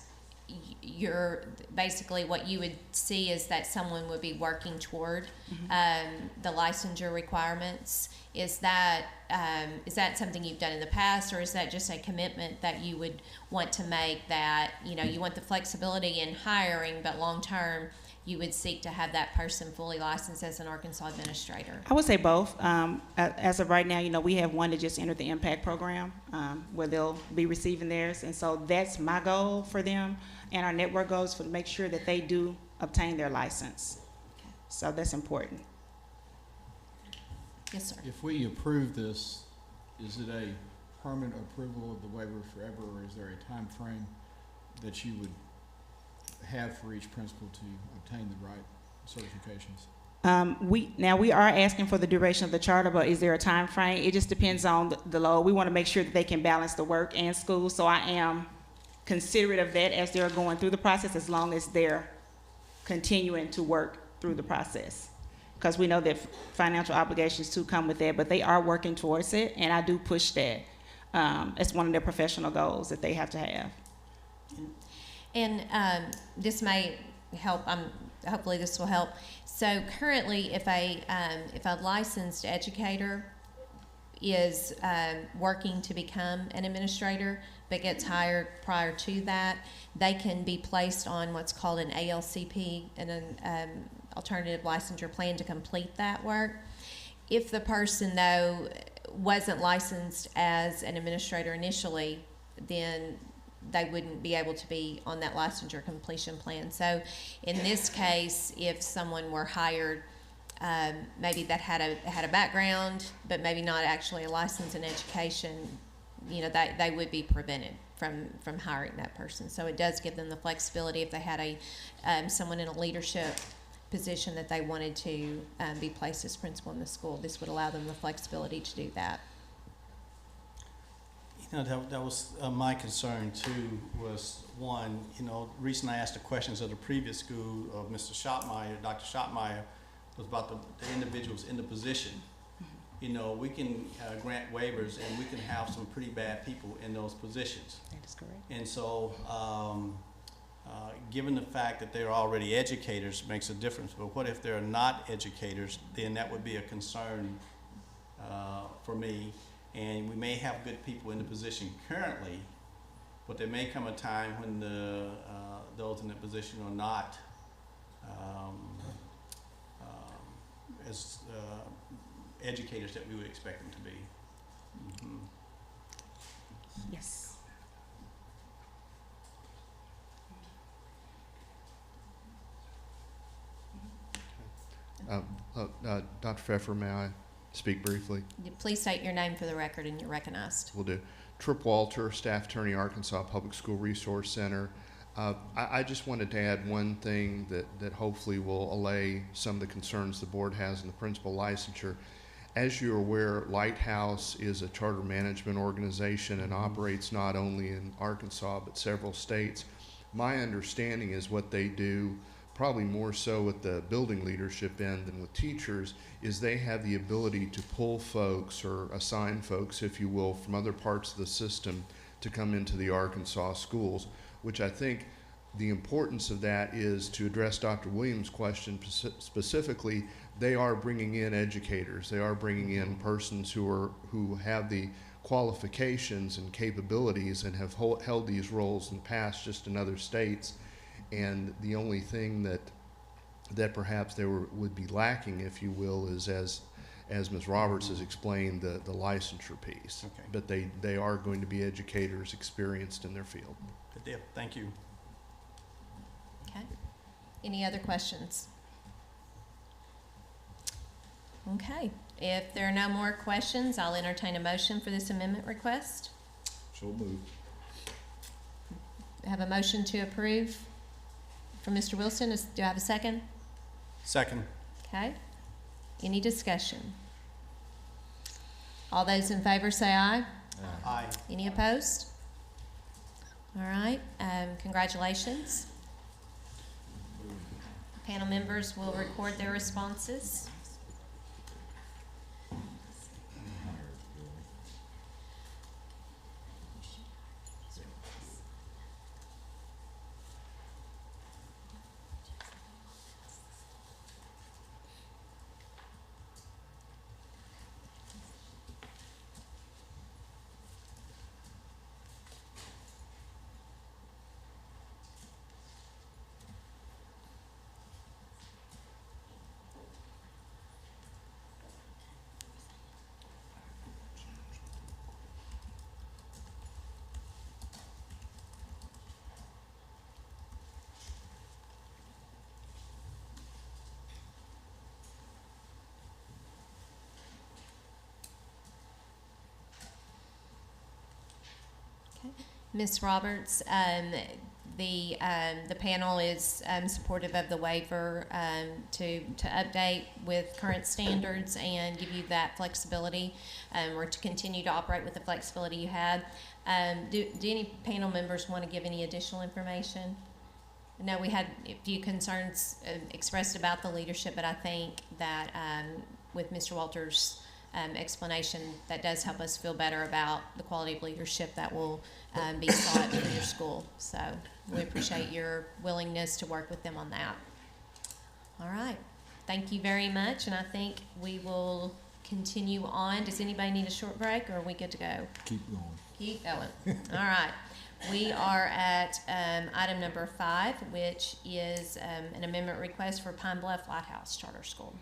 you're basically what you would see is that someone would be working toward the licensure requirements. Is that something you've done in the past, or is that just a commitment that you would want to make, that you want the flexibility in hiring, but long term you would seek to have that person fully licensed as an Arkansas administrator? I would say both. As of right now, we have one that just entered the Impact Program, where they'll be receiving theirs, and so that's my goal for them, and our network goals to make sure that they do obtain their license. Okay. So that's important. Yes, sir. If we approve this, is it a permanent approval of the waiver forever, or is there a time frame that you would have for each principal to obtain the right certifications? We are asking for the duration of the charter, but is there a time frame? It just depends on the load. We want to make sure that they can balance the work and school, so I am considerate of that as they're going through the process, as long as they're continuing to work through the process. Because we know that financial obligations too come with that, but they are working towards it, and I do push that. It's one of their professional goals that they have to have. And this may help. Hopefully, this will help. So currently, if a licensed educator is working to become an administrator but gets hired prior to that, they can be placed on what's called an ALCP, and an alternative licensure plan to complete that work. If the person, though, wasn't licensed as an administrator initially, then they wouldn't be able to be on that licensure completion plan. So in this case, if someone were hired, maybe that had a background, but maybe not actually a license in education, they would be prevented from hiring that person. So it does give them the flexibility if they had someone in a leadership position that they wanted to be placed as principal in the school. This would allow them the flexibility to do that. That was my concern too, was one, recently I asked the questions of the previous school of Mr. Schottmeyer, Dr. Schottmeyer, was about the individuals in the position. We can grant waivers, and we can have some pretty bad people in those positions. That is correct. And so, given the fact that they're already educators makes a difference, but what if they're not educators? Then that would be a concern for me. And we may have good people in the position currently, but there may come a time when those in the position are not as educators that we would expect them to be. Mm-hmm. Yes. Dr. Pfeffer, may I speak briefly? Please state your name for the record, and you're recognized. Will do. Trip Walter, Staff Attorney, Arkansas Public School Resource Center. I just wanted to add one thing that hopefully will allay some of the concerns the board has in the principal licensure. As you're aware, Lighthouse is a charter management organization and operates not only in Arkansas but several states. My understanding is what they do, probably more so with the building leadership end than with teachers, is they have the ability to pull folks or assign folks, if you will, from other parts of the system to come into the Arkansas schools, which I think the importance of that is, to address Dr. Williams' question specifically, they are bringing in educators. They are bringing in persons who have the qualifications and capabilities and have held these roles in the past, just in other states. And the only thing that perhaps they would be lacking, if you will, is, as Ms. Roberts has explained, the licensure piece. Okay. But they are going to be educators experienced in their field. Good deal. Thank you. Okay. Any other questions? Okay. If there are no more questions, I'll entertain a motion for this amendment request. So moved. have a motion to approve from Mr. Wilson. Do I have a second? Second. Okay. Any discussion? All those in favor say aye. Aye. Any opposed? All right, congratulations. Panel members will record their responses. Ms. Roberts, the panel is supportive of the waiver to update with current standards and give you that flexibility, or to continue to operate with the flexibility you had. Do any panel members want to give any additional information? No, we had a few concerns expressed about the leadership, but I think that with Mr. Walters' explanation, that does help us feel better about the quality of leadership that will be sought for your school. So we appreciate your willingness to work with them on that. All right. Thank you very much, and I think we will continue on. Does anybody need a short break, or are we good to go? Keep going. Keep going. All right. We are at item number 5, which is an amendment request for Pine Bluff Lighthouse Charter School.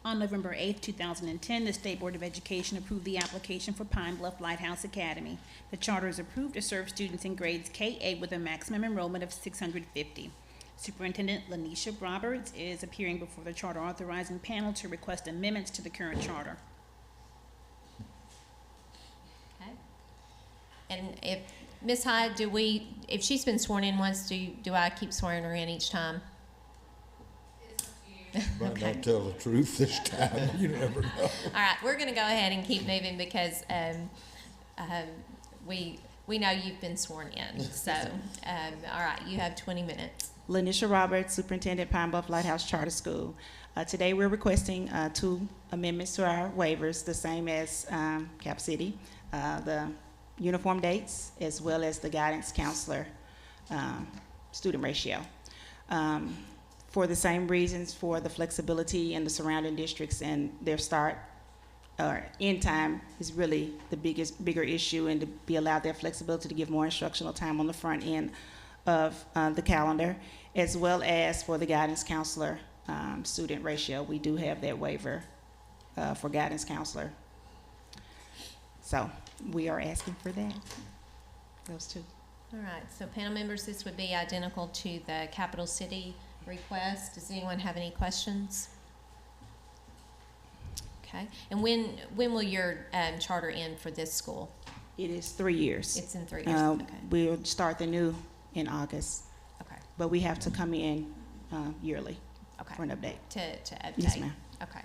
On November 8th, 2010, the State Board of Education approved the application for Pine Bluff Lighthouse Academy. The charter is approved to serve students in grades K-8 with a maximum enrollment of 650. Superintendent Lanisha Roberts is appearing before the charter authorizing panel to request amendments to the current charter. Okay. And if Ms. Hyde, if she's been sworn in once, do I keep swearing her in each time? But Okay. don't tell the truth this time. You never know. All right, we're going to go ahead and keep moving because we know you've been sworn in. So, all right, you have 20 minutes. Lanisha Roberts, Superintendent, Pine Bluff Lighthouse Charter School. Today we're requesting 2 amendments to our waivers, the same as Cap City, the uniform dates as well as the guidance counselor student ratio. For the same reasons, for the flexibility in the surrounding districts and their start or end time is really the bigger issue, and to be allowed that flexibility to give more instructional time on the front end of the calendar, as well as for the guidance counselor student ratio. We do have that waiver for guidance counselor. So we are asking for that, those 2. All right, so panel members, this would be identical to the Capital City request. Does anyone have any questions? Okay, and when will your charter end for this school? It is 3 years. It's in 3 years. Okay. We'll start the new in August, Okay. but we have to come in yearly Okay. for an update. To update. Yes, ma'am. Okay.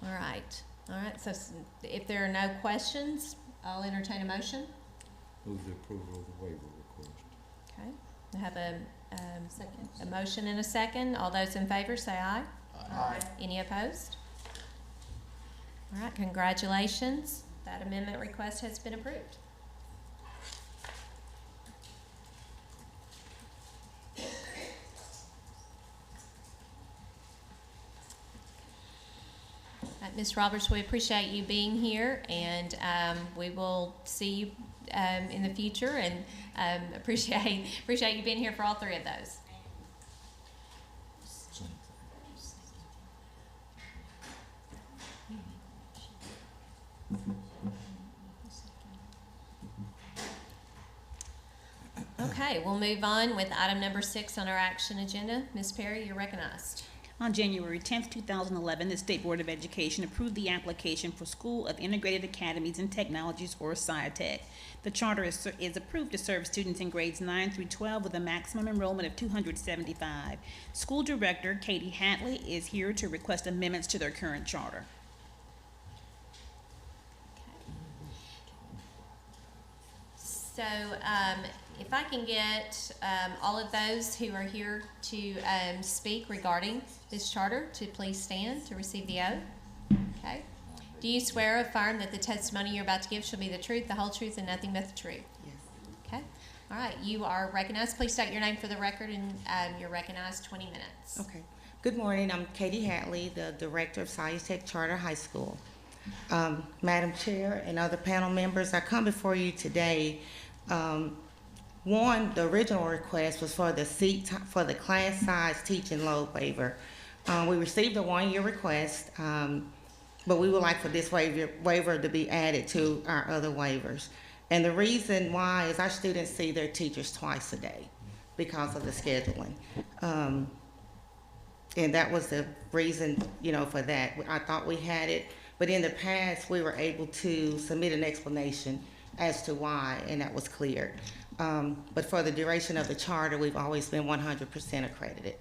All right. All right. So if there are no questions, I'll entertain a motion. Move the approval of the waiver request. Okay. I have a motion and a second. All those in favor say aye. Aye. Any opposed? All right, congratulations. That amendment request has been approved. Ms. Roberts, we appreciate you being here, and we will see you in the future, and appreciate you being here for all 3 of those. Same Okay, we'll move on with item number 6 on our action agenda. Ms. Perry, you're recognized. On January 10th, 2011, the State Board of Education approved the application for School of Integrated Academies and Technologies, or SciTech. The charter is approved to serve students in grades 9 through 12 with a maximum enrollment of 275. School Director Katie Hatley is here to request amendments to their current charter. So, if I can get all of those who are here to speak regarding this charter to please stand to receive the oath. Okay. Do you swear or affirm that the testimony you're about to give shall be the truth, the whole truth, and nothing but the truth? Yes. Okay. All right. You are recognized. Please state your name for the record, and you're recognized 20 minutes. Okay. Good morning. I'm Katie Hatley, the Director of SciTech Charter High School. Madam Chair and other panel members, I come before you today. One, the original request was for the class size teaching load waiver. We received a one-year request, but we would like for this waiver to be added to our other waivers. And the reason why is our students see their teachers twice a day because of the scheduling. And that was the reason, for that. I thought we had it, but in the past, we were able to submit an explanation as to why, and that was cleared. But for the duration of the charter, we've always been 100% accredited.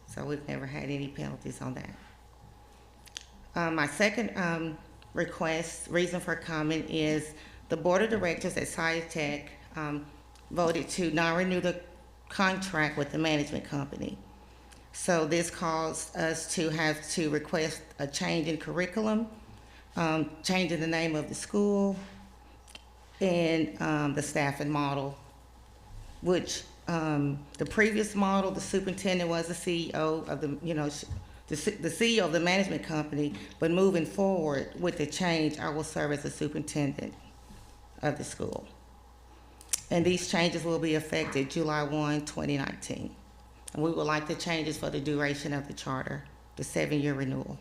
So we've never had any penalties on that. My second reason for comment is the Board of Directors at SciTech voted to not renew the contract with the management company. So this caused us to have to request a change in curriculum, change in the name of the school, and the staffing model, which the previous model, the superintendent was the CEO of the CEO of the management company, but moving forward with the change, I will serve as the superintendent of the school. And these changes will be effective July 1, 2019. And we would like the changes for the duration of the charter, the 7-year renewal.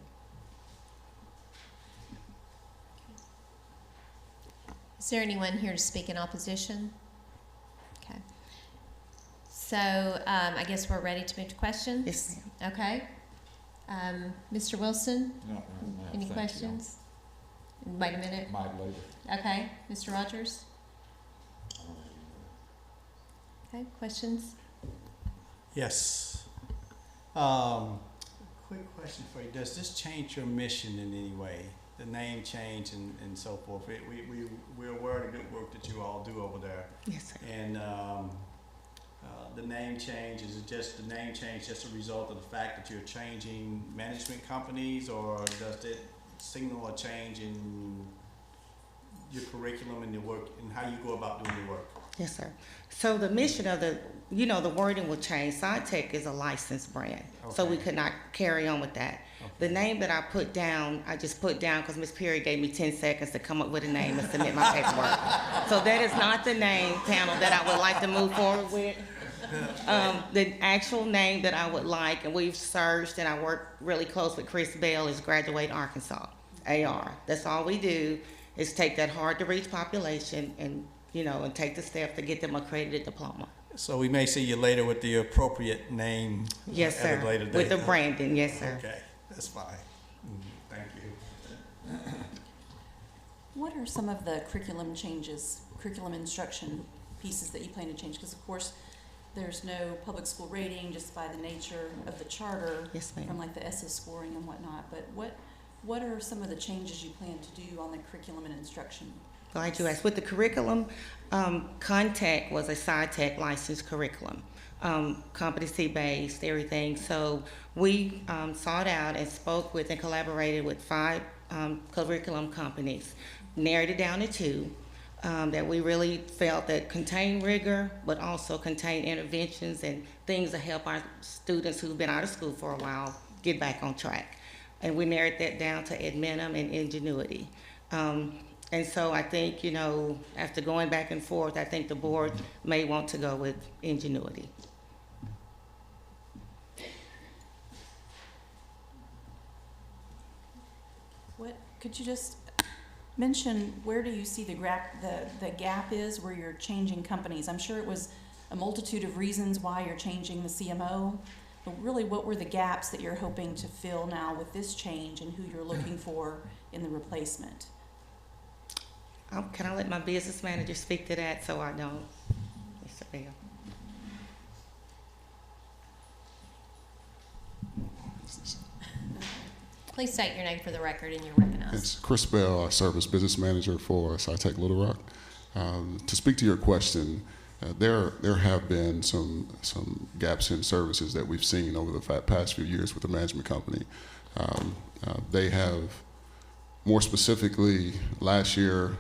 Is there anyone here to speak in opposition? Okay. So I guess we're ready to move to questions? Yes, ma'am. Okay. Mr. Wilson, No, no, any thank you. questions? Wait a minute. Might later. Okay. Mr. Rogers? Okay, questions? Yes. Quick question for you. Does this change your mission in any way? The name change and so forth. We're aware of the good work that you all do over there. Yes, sir. And the name change, is it just the name change just a result of the fact that you're changing management companies, or does it signal a change in your curriculum and your work and how you go about doing your work? Yes, sir. So the mission of the wording will change. SciTech is a licensed brand, so we could not carry on with that. Okay. The name that I put down, I just put down because Ms. Perry gave me 10 seconds to come up with a name and submit my paperwork. So that is not the name, panel, that I would like to move forward with. The actual name that I would like, and we've searched, and I work really close with Chris Bell, is Graduate Arkansas, AR. That's all we do, is take that hard-to-reach population and take the steps to get them accredited diploma. So we may see you later with the appropriate name. Yes, sir. At a later date. With the branding, yes, sir. Okay, that's fine. Thank you. What are some of the curriculum changes, curriculum instruction pieces that you plan to change? Because of course, there's no public school rating just by the nature of the charter. Yes, ma'am. From like the SS scoring and whatnot. But what are some of the changes you plan to do on the curriculum and instruction? Glad you asked. With the curriculum, Contact was a SciTech licensed curriculum, competency-based, everything. So we sought out and spoke with and collaborated with 5 curriculum companies, narrowed it down to 2 that we really felt that contain rigor, but also contain interventions and things to help our students who've been out of school for a while get back on track. And we narrowed that down to Adminum and Ingenuity. And so I think, after going back and forth, I think the board may want to go with Ingenuity. Could you just mention where do you see the gap is where you're changing companies? I'm sure it was a multitude of reasons why you're changing the CMO, but really what were the gaps that you're hoping to fill now with this change and who you're looking for in the replacement? Can I let my business manager speak to that so I don't? Mr. Bell. Please state your name for the record and you're recognized. It's Chris Bell. I serve as business manager for SciTech Little Rock. To speak to your question, there have been some gaps in services that we've seen over the past few years with the management company. They have, more specifically, last year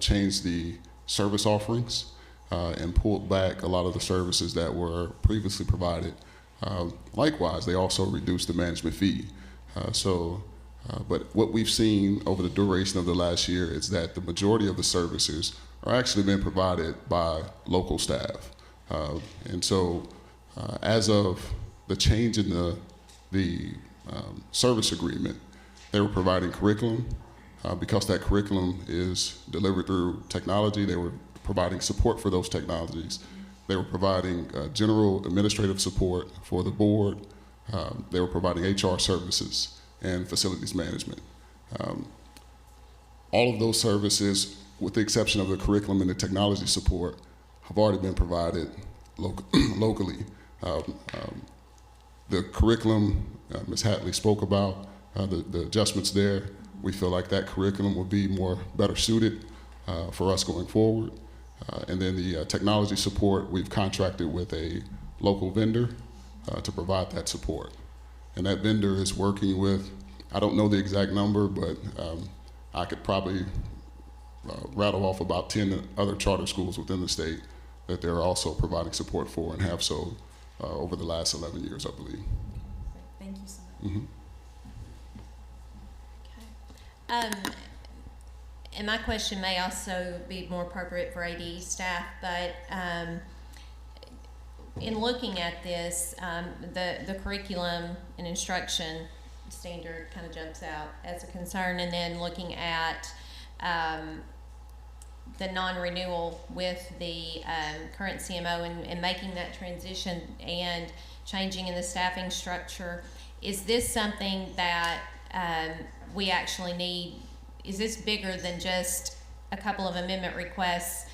changed the service offerings and pulled back a lot of the services that were previously provided. Likewise, they also reduced the management fee. But what we've seen over the duration of the last year is that the majority of the services are actually being provided by local staff. As of the change in the service agreement, they were providing curriculum. Because that curriculum is delivered through technology, they were providing support for those technologies. They were providing general administrative support for the board. They were providing HR services and facilities management. All of those services, with the exception of the curriculum and the technology support, have already been provided locally. The curriculum, Ms. Hatley spoke about, the adjustments there. We feel like that curriculum will be better suited for us going forward. And then the technology support, we've contracted with a local vendor to provide that support. And that vendor is working with, I don't know the exact number, but I could probably rattle off about 10 other charter schools within the state that they're also providing support for and have so over the last 11 years, I believe. Thank you so much. Mm-hmm. And my question may also be more appropriate for AD staff, but in looking at this, the curriculum and instruction standard kind of jumps out as a concern, and then looking at the non-renewal with the current CMO and making that transition and changing in the staffing structure, is this something that we actually need? Is this bigger than just a couple of amendment requests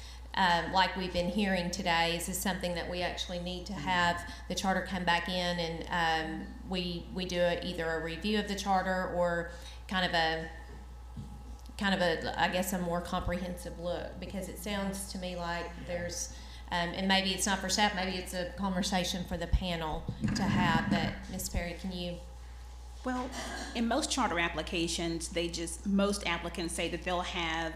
like we've been hearing today? Is this something that we actually need to have the charter come back in and we do either a review of the charter or kind of a I guess a more comprehensive look? Because it sounds to me like there's and maybe it's not for staff, maybe it's a conversation for the panel to have. But Ms. Perry, can you? Well, in most charter applications, most applicants say that they'll have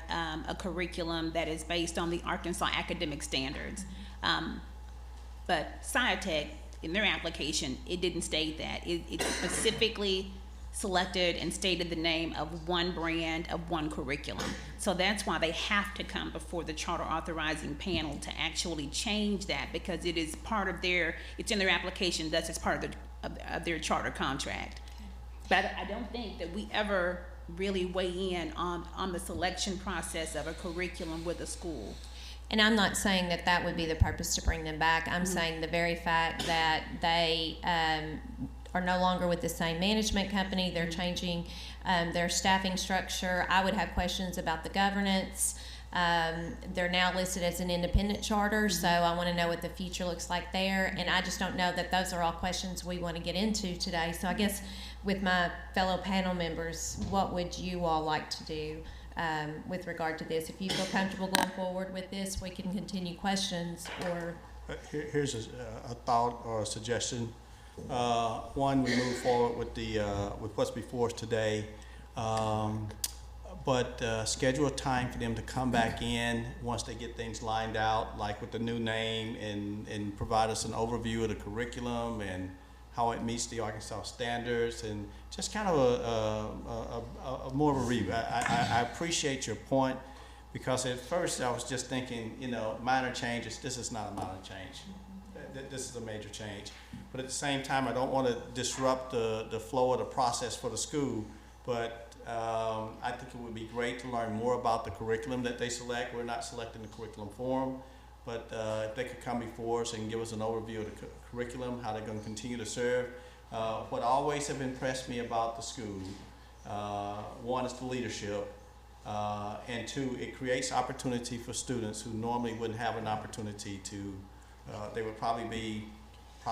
a curriculum that is based on the Arkansas academic standards. But SciTech, in their application, it didn't state that. It specifically selected and stated the name of one brand of one curriculum. So that's why they have to come before the charter authorizing panel to actually change that, because it is part of it's in their application, thus it's part of their charter contract. But I don't think that we ever really weigh in on the selection process of a curriculum with a school. And I'm not saying that that would be the purpose to bring them back. I'm saying the very fact that they are no longer with the same management company, they're changing their staffing structure. I would have questions about the governance. They're now listed as an independent charter, so I want to know what the future looks like there. And I just don't know that those are all questions we want to get into today. So I guess with my fellow panel members, what would you all like to do with regard to this? If you feel comfortable going forward with this, we can continue questions. Or here's a thought or a suggestion. One, we move forward with what's before us today, but schedule a time for them to come back in once they get things lined out, like with the new name, and provide us an overview of the curriculum and how it meets the Arkansas standards, and just kind of a more of a review. I appreciate your point, because at first I was just thinking, minor changes. This is not a minor change. This is a major change. But at the same time, I don't want to disrupt the flow of the process for the school. But I think it would be great to learn more about the curriculum that they select. We're not selecting the curriculum for them, but if they could come before us and give us an overview of the curriculum, how they're going to continue to serve. What always have impressed me about the school, one is the leadership, and two, it creates opportunity for students who normally wouldn't have an opportunity to, they would probably be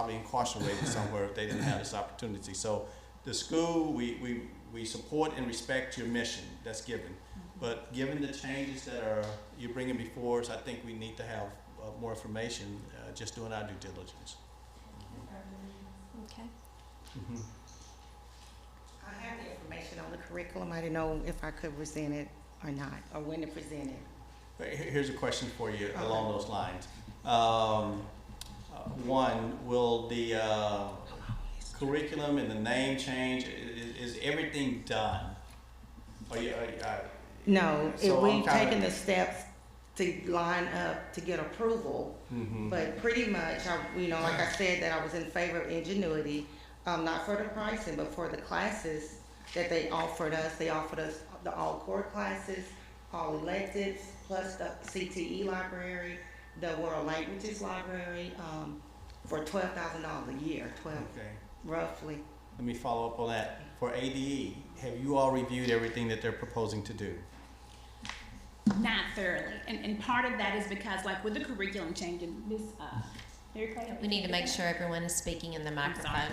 incarcerated somewhere if they didn't have this opportunity. So the school, we support and respect your mission that's given. But given the changes that you're bringing before us, I think we need to have more information, just doing our due diligence. Okay. Mm-hmm. I have the information on the curriculum. I didn't know if I could present it or not, or when to present it. Here's a question for you along those lines. One, will the curriculum and the name change? Is everything done? No, So we've taken the steps to line up to get approval, but pretty much, like I said, that I was in favor of ingenuity, not for the pricing, but for the classes that they offered us. They offered us the all core classes, all electives, plus the CTE library, the World Languages library, for $12,000 a year, Okay. roughly. Let me follow up on that. For ADE, have you all reviewed everything that they're proposing to do? Not thoroughly, and part of that is because, like, with the curriculum changing, Ms. Mary Clay? We need to make sure everyone is speaking in the microphone.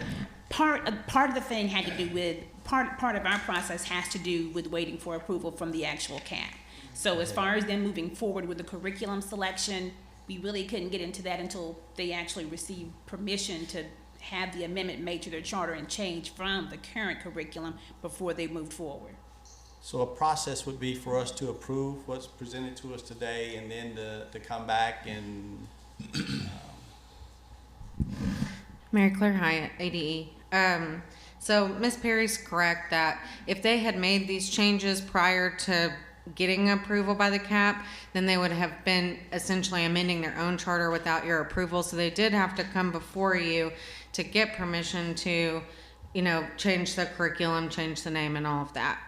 Part of the thing had to do with, part of our process has to do with waiting for approval from the actual CAP. So as far as them moving forward with the curriculum selection, we really couldn't get into that until they actually received permission to have the amendment made to their charter and change from the current curriculum before they moved forward. So a process would be for us to approve what's presented to us today, and then to come back and. Mary Claire Hyatt, ADE. So Ms. Perry's correct that if they had made these changes prior to getting approval by the CAP, then they would have been essentially amending their own charter without your approval. So they did have to come before you to get permission to, change the curriculum, change the name and all of that.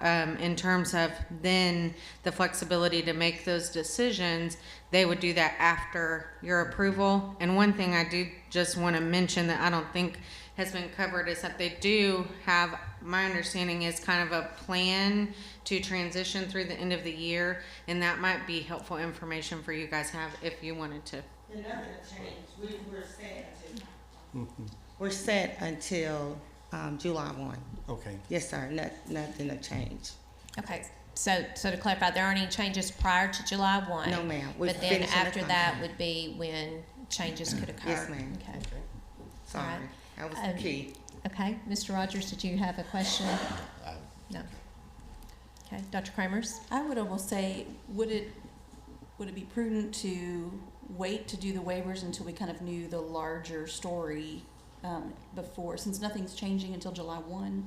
In terms of then the flexibility to make those decisions, they would do that after your approval. And one thing I do just want to mention that I don't think has been covered is that they do have, my understanding is kind of a plan to transition through the end of the year, and that might be helpful information for you guys to have if you wanted to. And nothing will change. We're set until July 1. Okay. Yes, sir. Nothing will change. Okay, so to clarify, there aren't any changes prior to July 1? No, ma'am. But then after that would be when changes could occur? Yes, ma'am. Okay. Sorry. All right. That was the key. Okay, Mr. Rogers, did you have a question? No. Okay, Dr. Kramers? I would almost say, would it be prudent to wait to do the waivers until we kind of knew the larger story before, since nothing's changing until July 1,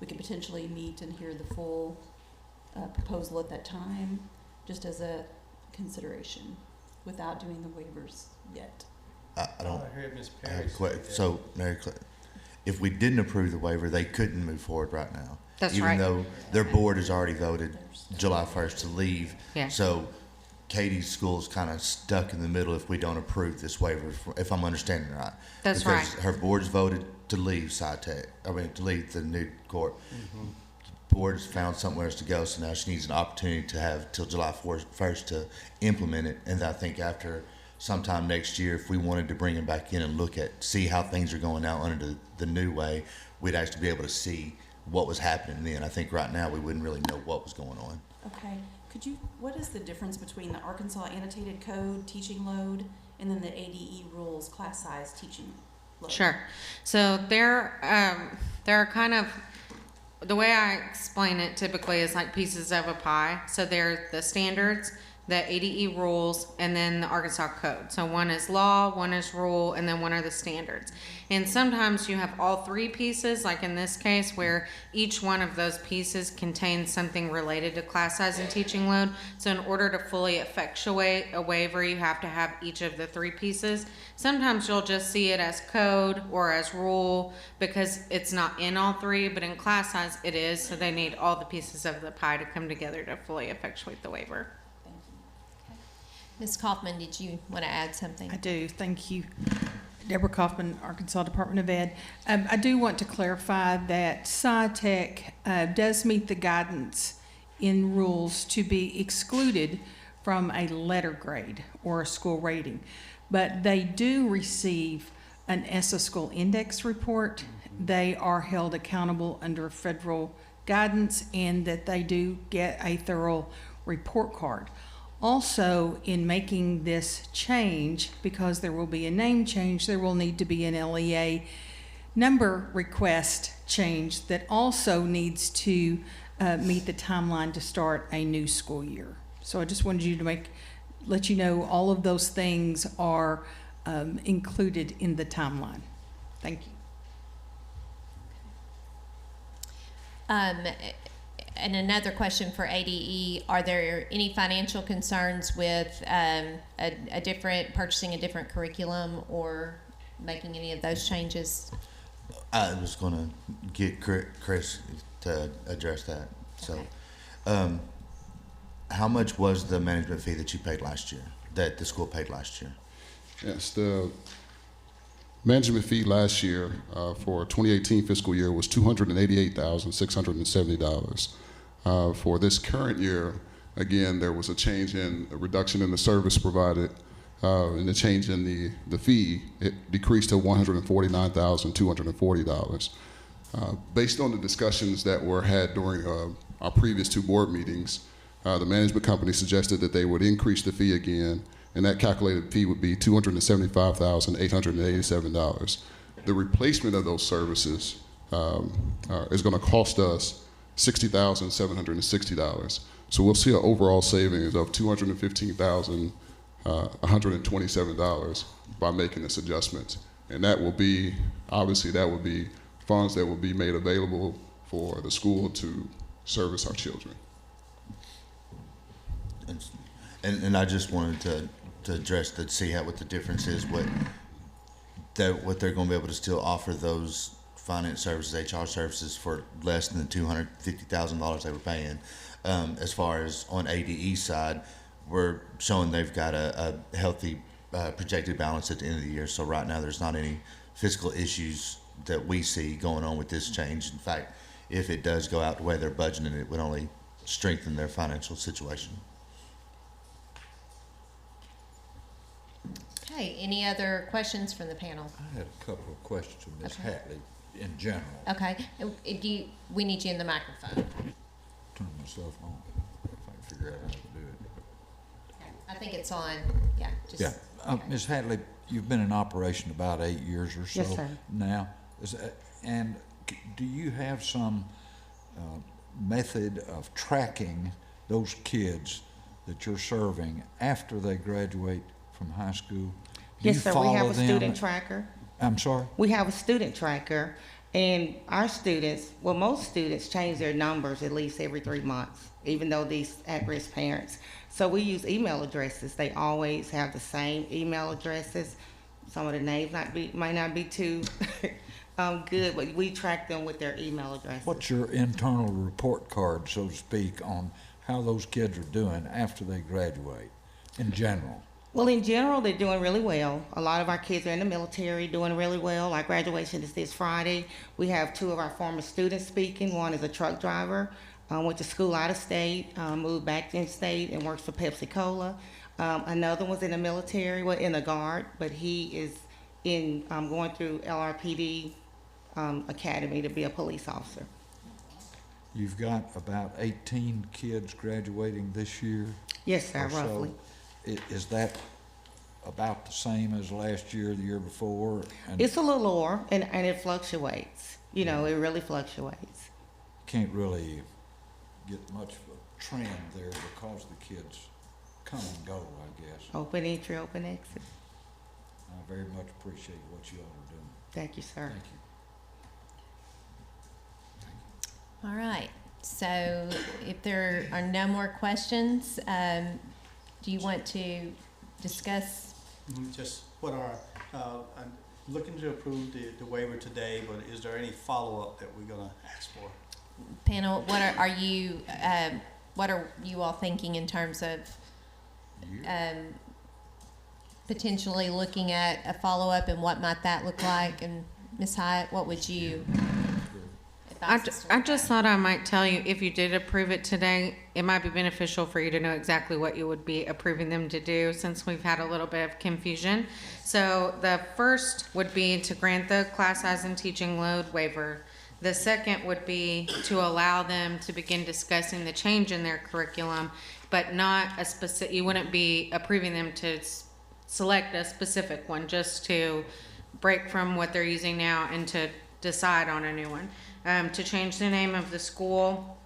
we could potentially meet and hear the full proposal at that time, just as a consideration, without doing the waivers yet. I don't. I heard Ms. I Perry have a say that. So, Mary Claire, if we didn't approve the waiver, they couldn't move forward right now. That's right. Even though their board has already voted July 1st to leave. Yeah. So Katie's school is kind of stuck in the middle if we don't approve this waiver, if I'm understanding right. That's because right. her board's voted to leave to leave the new court. The board has found somewhere else to go, so now she needs an opportunity to have till July 1st to implement it. And I think after sometime next year, if we wanted to bring it back in and see how things are going out under the new way, we'd actually be able to see what was happening then. I think right now we wouldn't really know what was going on. Okay. What is the difference between the Arkansas Annotated Code teaching load and then the ADE rules class size teaching load? Sure. So they're kind of, the way I explain it typically is like pieces of a pie. So they're the standards, the ADE rules, and then the Arkansas Code. So one is law, one is rule, and then one are the standards. And sometimes you have all three pieces, like in this case, where each one of those pieces contains something related to class size and teaching load. So in order to fully effectuate a waiver, you have to have each of the three pieces. Sometimes you'll just see it as code or as rule because it's not in all three, but in class size it is. So they need all the pieces of the pie to come together to fully effectuate the waiver. Ms. Kaufman, did you want to add something? I do, thank you. Deborah Kaufman, Arkansas Department of Ed. I do want to clarify that SciTech does meet the guidance in rules to be excluded from a letter grade or a school rating, but they do receive an ESSA School Index report. They are held accountable under federal guidance, and that they do get a thorough report card. Also, in making this change, because there will be a name change, there will need to be an LEA number request change that also needs to meet the timeline to start a new school year. So I just wanted you to let you know all of those things are included in the timeline. Thank you. And another question for ADE, are there any financial concerns with purchasing a different curriculum or making any of those changes? I was going to get Chris to address that. So, how much was the management fee that you paid last year, that the school paid last year? Yes, the management fee last year for 2018 fiscal year was $288,670. For this current year, again, there was a change in a reduction in the service provided, and the change in the fee. It decreased to $149,240. Based on the discussions that were had during our previous two board meetings, the management company suggested that they would increase the fee again, and that calculated fee would be $275,887. The replacement of those services is going to cost us $60,760. So we'll see an overall savings of $215,127 by making this adjustment. And that will be, obviously, that will be funds that will be made available for the school to service our children. And I just wanted to address that, see what the difference is, what they're going to be able to still offer those finance services, HR services for less than the $250,000 they were paying. As far as on ADE side, we're showing they've got a healthy projected balance at the end of the year. So right now there's not any fiscal issues that we see going on with this change. In fact, if it does go out the way they're budgeting, it would only strengthen their financial situation. Okay, any other questions from the panel? I had a couple of questions to Ms. Hatley in general. Okay, we need you in the microphone. Turn myself on if I can figure out how to do it. I think it's on, yeah. Yeah, okay. Ms. Hatley, you've been in operation about 8 years or so Yes, sir. now. And do you have some method of tracking those kids that you're serving after they graduate from high school? Do Yes, you sir, we follow have a them? student tracker. I'm sorry? We have a student tracker, and our students, well, most students change their numbers at least every 3 months, even though these at-risk parents. So we use email addresses. They always have the same email addresses. Some of the names might not be too good, but we track them with their email addresses. What's your internal report card, so to speak, on how those kids are doing after they graduate in general? Well, in general, they're doing really well. A lot of our kids are in the military, doing really well. Our graduation is this Friday. We have 2 of our former students speaking. One is a truck driver, went to school out of state, moved back in state and works for Pepsi Cola. Another one's in the military, well, in the Guard, but he is going through LRPD Academy to be a police officer. You've got about 18 kids graduating this year? Yes, sir, or so. roughly. Is that about the same as last year, the year before? And It's a little lower, and it fluctuates. You know, it really fluctuates. can't really get much of a trend there because the kids come and go, I guess. Open entry, open exit. I very much appreciate what you all are doing. Thank you, sir. Thank you. All right, so if there are no more questions, do you want to discuss? Just what I'm looking to approve the waiver today, but is there any follow-up that we're gonna ask for? Panel, what are you all thinking in terms of potentially looking at a follow-up, and what might that look like? And Ms. Hyatt, what would you advise us to I look just at? thought I might tell you, if you did approve it today, it might be beneficial for you to know exactly what you would be approving them to do, since we've had a little bit of confusion. So the first would be to grant the class size and teaching load waiver. The second would be to allow them to begin discussing the change in their curriculum, but not a specific, you wouldn't be approving them to select a specific one, just to break from what they're using now and to decide on a new one. To change the name of the school,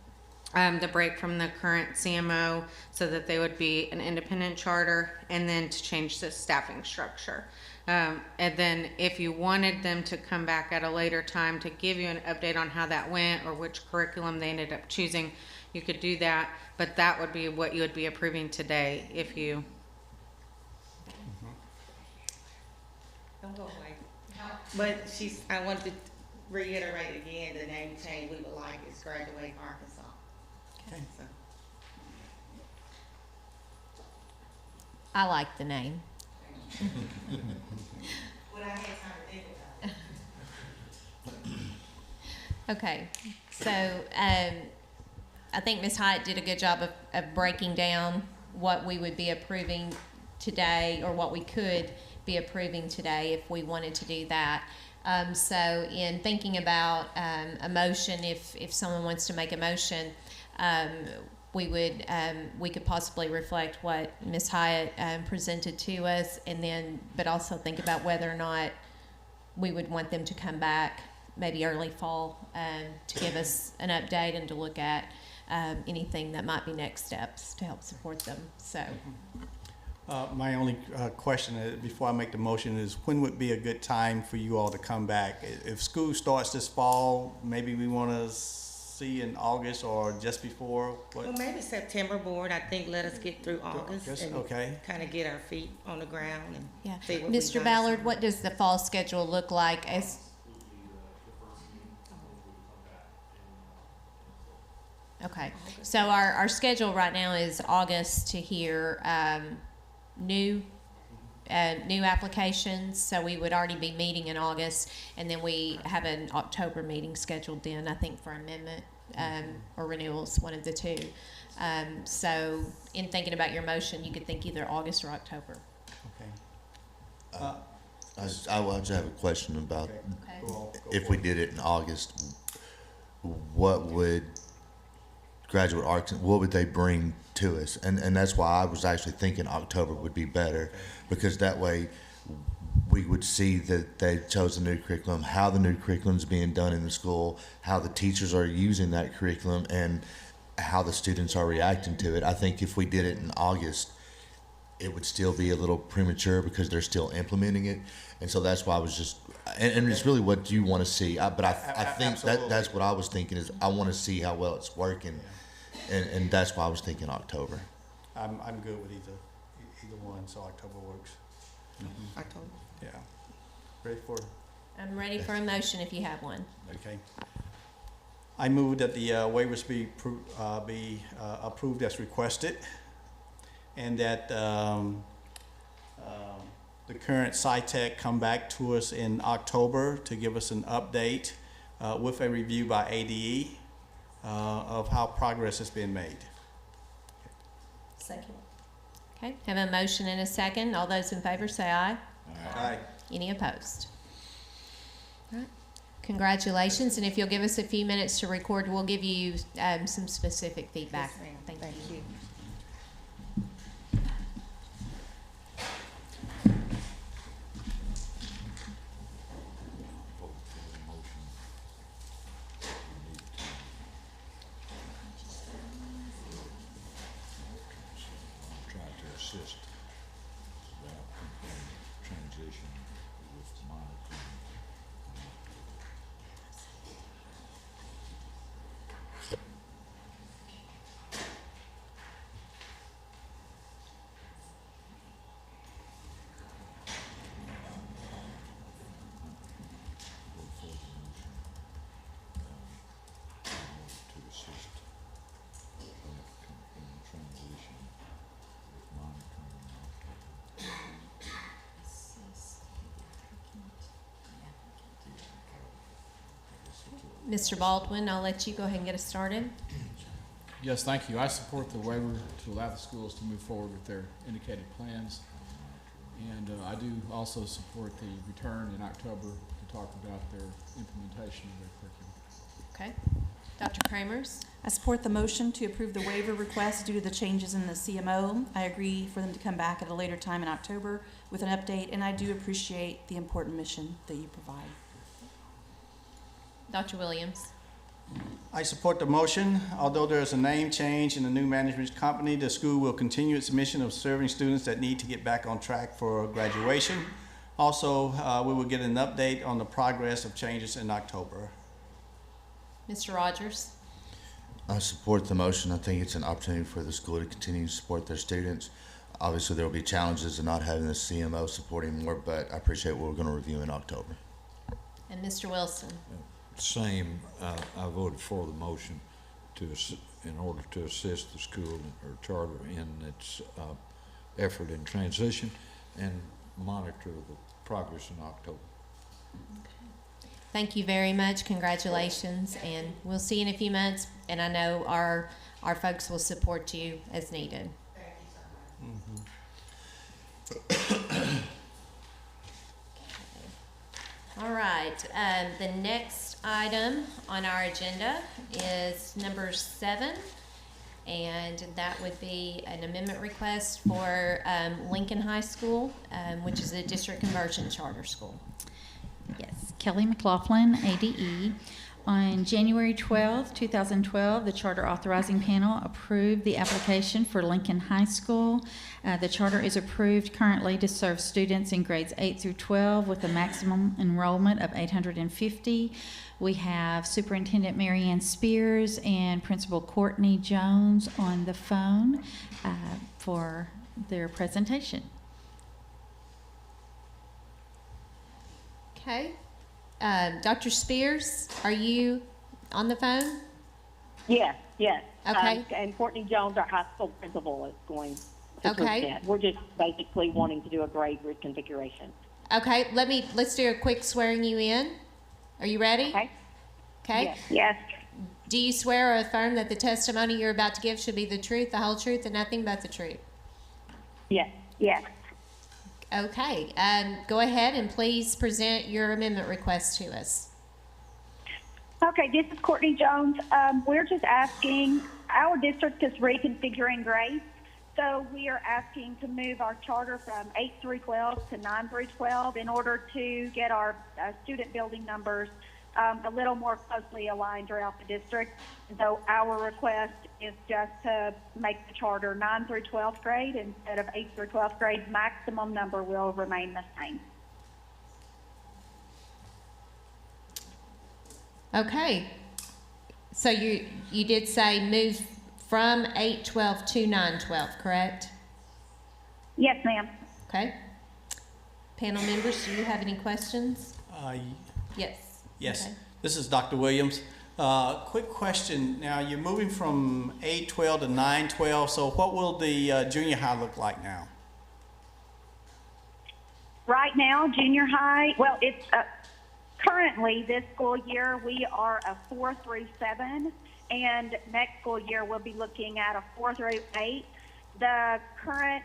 to break from the current CMO so that they would be an independent charter, and then to change the staffing structure. And then if you wanted them to come back at a later time to give you an update on how that went or which curriculum they ended up choosing, you could do that, but that would be what you would be approving today if you. Don't go away. But I want to reiterate again, the name change we would like is Graduate Arkansas. Okay. So, I like the name. When I had time to think about it. Okay, so I think Ms. Hyatt did a good job of breaking down what we would be approving today, or what we could be approving today if we wanted to do that. So in thinking about a motion, if someone wants to make a motion, we could possibly reflect what Ms. Hyatt presented to us, and then, but also think about whether or not we would want them to come back maybe early fall to give us an update and to look at anything that might be next steps to help support them. So. My only question before I make the motion is, when would be a good time for you all to come back? If school starts this fall, maybe we want to see in August or just before? What? Well, maybe September board, I think, let us get through August and okay. kind of get our feet on the ground and Yeah. see what we've Mr. done. Ballard, what does the fall schedule look like as? Okay, so our schedule right now is August to hear new applications, so we would already be meeting in August, and then we have an October meeting scheduled in, I think, for amendment or renewals, one of the two. So in thinking about your motion, you could think either August or October. Okay. I just have a question about Okay. Go if for we it. did it in August, what would Graduate Arts, what would they bring to us? And that's why I was actually thinking October would be better, because that way we would see that they chose a new curriculum, how the new curriculum is being done in the school, how the teachers are using that curriculum, and how the students are reacting to it. I think if we did it in August, it would still be a little premature because they're still implementing it. And so that's why I was just, and it's really what you want to see. But I think Absolutely. that's what I was thinking, is I want to see how well it's working. And that's why I was thinking October. I'm good with either one, so October works. October. Yeah. Ready for? I'm ready for a motion if you have one. Okay. I move that the waivers be approved as requested, and that the current SciTech come back to us in October to give us an update with a review by ADE of how progress has been made. Second. Okay, have a motion and a second. All those in favor say aye. Aye. Any opposed? All right. Congratulations, and if you'll give us a few minutes to record, we'll give you some specific feedback. Yes, ma'am. Thank Thank you. you. Try to assist that transition with monitoring. To assist that in transition with monitoring. Mr. Baldwin, I'll let you go ahead and get us started. Yes, thank you. I support the waiver to allow the schools to move forward with their indicated plans. And I do also support the return in October to talk about their implementation of their curriculum. Okay. Dr. Kramers? I support the motion to approve the waiver request due to the changes in the CMO. I agree for them to come back at a later time in October with an update, and I do appreciate the important mission that you provide. Dr. Williams? I support the motion. Although there is a name change in the new management company, the school will continue its mission of serving students that need to get back on track for graduation. Also, we will get an update on the progress of changes in October. Mr. Rogers? I support the motion. I think it's an opportunity for the school to continue to support their students. Obviously, there will be challenges in not having the CMO supporting more, but I appreciate what we're going to review in October. And Mr. Wilson? Same, I voted for the motion in order to assist the school or charter in its effort in transition and monitor the progress in October. Thank you very much. Congratulations. And we'll see you in a few months. And I know our folks will support you as needed. All right. The next item on our agenda is number 7. And that would be an amendment request for Lincoln High School, which is a district conversion charter school. Yes, Kelly McLaughlin, ADE. On January 12, 2012, the Charter Authorizing Panel approved the application for Lincoln High School. The charter is approved currently to serve students in grades 8 through 12 with a maximum enrollment of 850. We have Superintendent Mary Ann Spears and Principal Courtney Jones on the phone for their presentation. Okay. Dr. Spears, are you on the phone? Yes. Okay. And Courtney Jones, our high school principal, is going to Okay. present. We're just basically wanting to do a grade reconfiguration. Okay, let's do a quick swearing you in. Are you ready? Okay? Okay. Yes. Do you swear or affirm that the testimony you're about to give should be the truth, the whole truth, and nothing but the truth? Yes. Okay. Go ahead and please present your amendment request to us. Okay, this is Courtney Jones. We're just asking, our district is reconfiguring grades, so we are asking to move our charter from 8 through 12 to 9 through 12 in order to get our student building numbers a little more closely aligned throughout the district. And so our request is just to make the charter 9 through 12th grade instead of 8 through 12th grade. Maximum number will remain the same. Okay. So you did say move from 8-12 to 9-12, correct? Yes, ma'am. Okay. Panel members, do you have any questions? Yes. Yes, Okay. This is Dr. Williams. Quick question. Now, you're moving from 8-12 to 9-12, so what will the junior high look like now? Right now, junior high, well, it's currently this school year we are a 4 through 7, and next school year we'll be looking at a 4 through 8. The current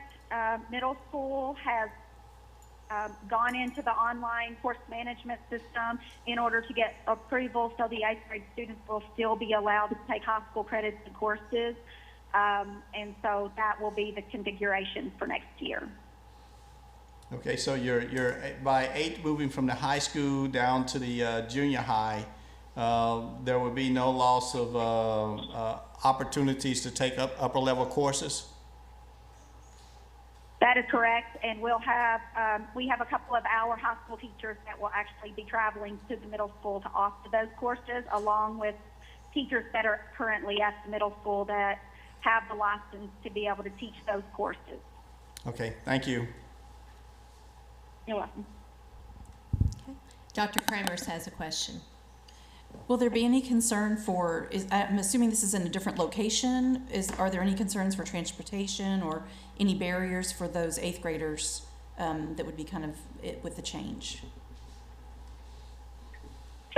middle school has gone into the online course management system in order to get approval, so the 8th grade students will still be allowed to take high school credits and courses, and so that will be the configuration for next year. Okay, so you're by 8 moving from the high school down to the junior high. There will be no loss of opportunities to take up upper level courses. That is correct, and we'll have we have a couple of our high school teachers that will actually be traveling to the middle school to offer those courses, along with teachers that are currently at the middle school that have the license to be able to teach those courses. Okay, thank you. You're welcome. Okay. Dr. Kramers has a question. Will there be any concern for, I'm assuming this is in a different location, are there any concerns for transportation or any barriers for those 8th graders that would be kind of with the change?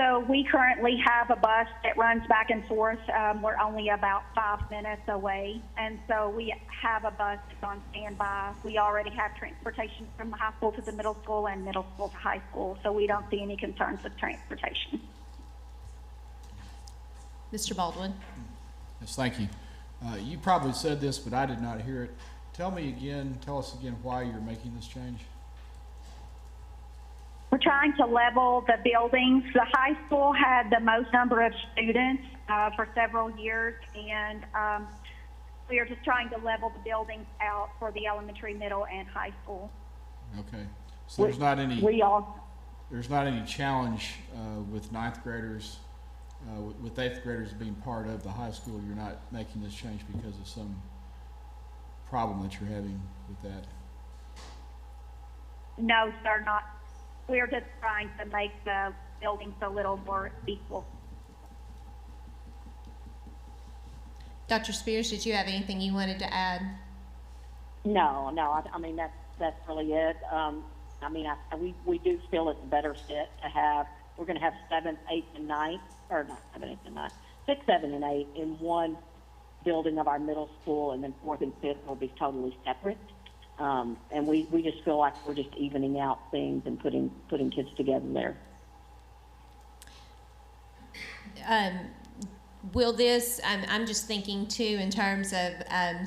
So we currently have a bus that runs back and forth. We're only about 5 minutes away, and so we have a bus that's on standby. We already have transportation from the high school to the middle school and middle school to high school, so we don't see any concerns with transportation. Mr. Baldwin? Yes, thank you. You probably said this, but I did not hear it. Tell us again why you're making this change. We're trying to level the buildings. The high school had the most number of students for several years, and we are just trying to level the buildings out for the elementary, middle, and high school. Okay. So there's not any challenge with ninth graders, with eighth graders being part of the high school. You're not making this change because of some problem that you're having with that. No, sir, not. We're just trying to make the buildings a little more equal. Dr. Spears, did you have anything you wanted to add? No, I mean, that's really it. I mean, we do feel it's better fit to have, we're going to have 7th, 8th, and 9th, or not 7th, 8th, and 9th, 6th, 7th, and 8th in one building of our middle school, and then 4th and 5th will be totally separate. And we just feel like we're just evening out things and putting kids together there. Will this, I'm just thinking too in terms of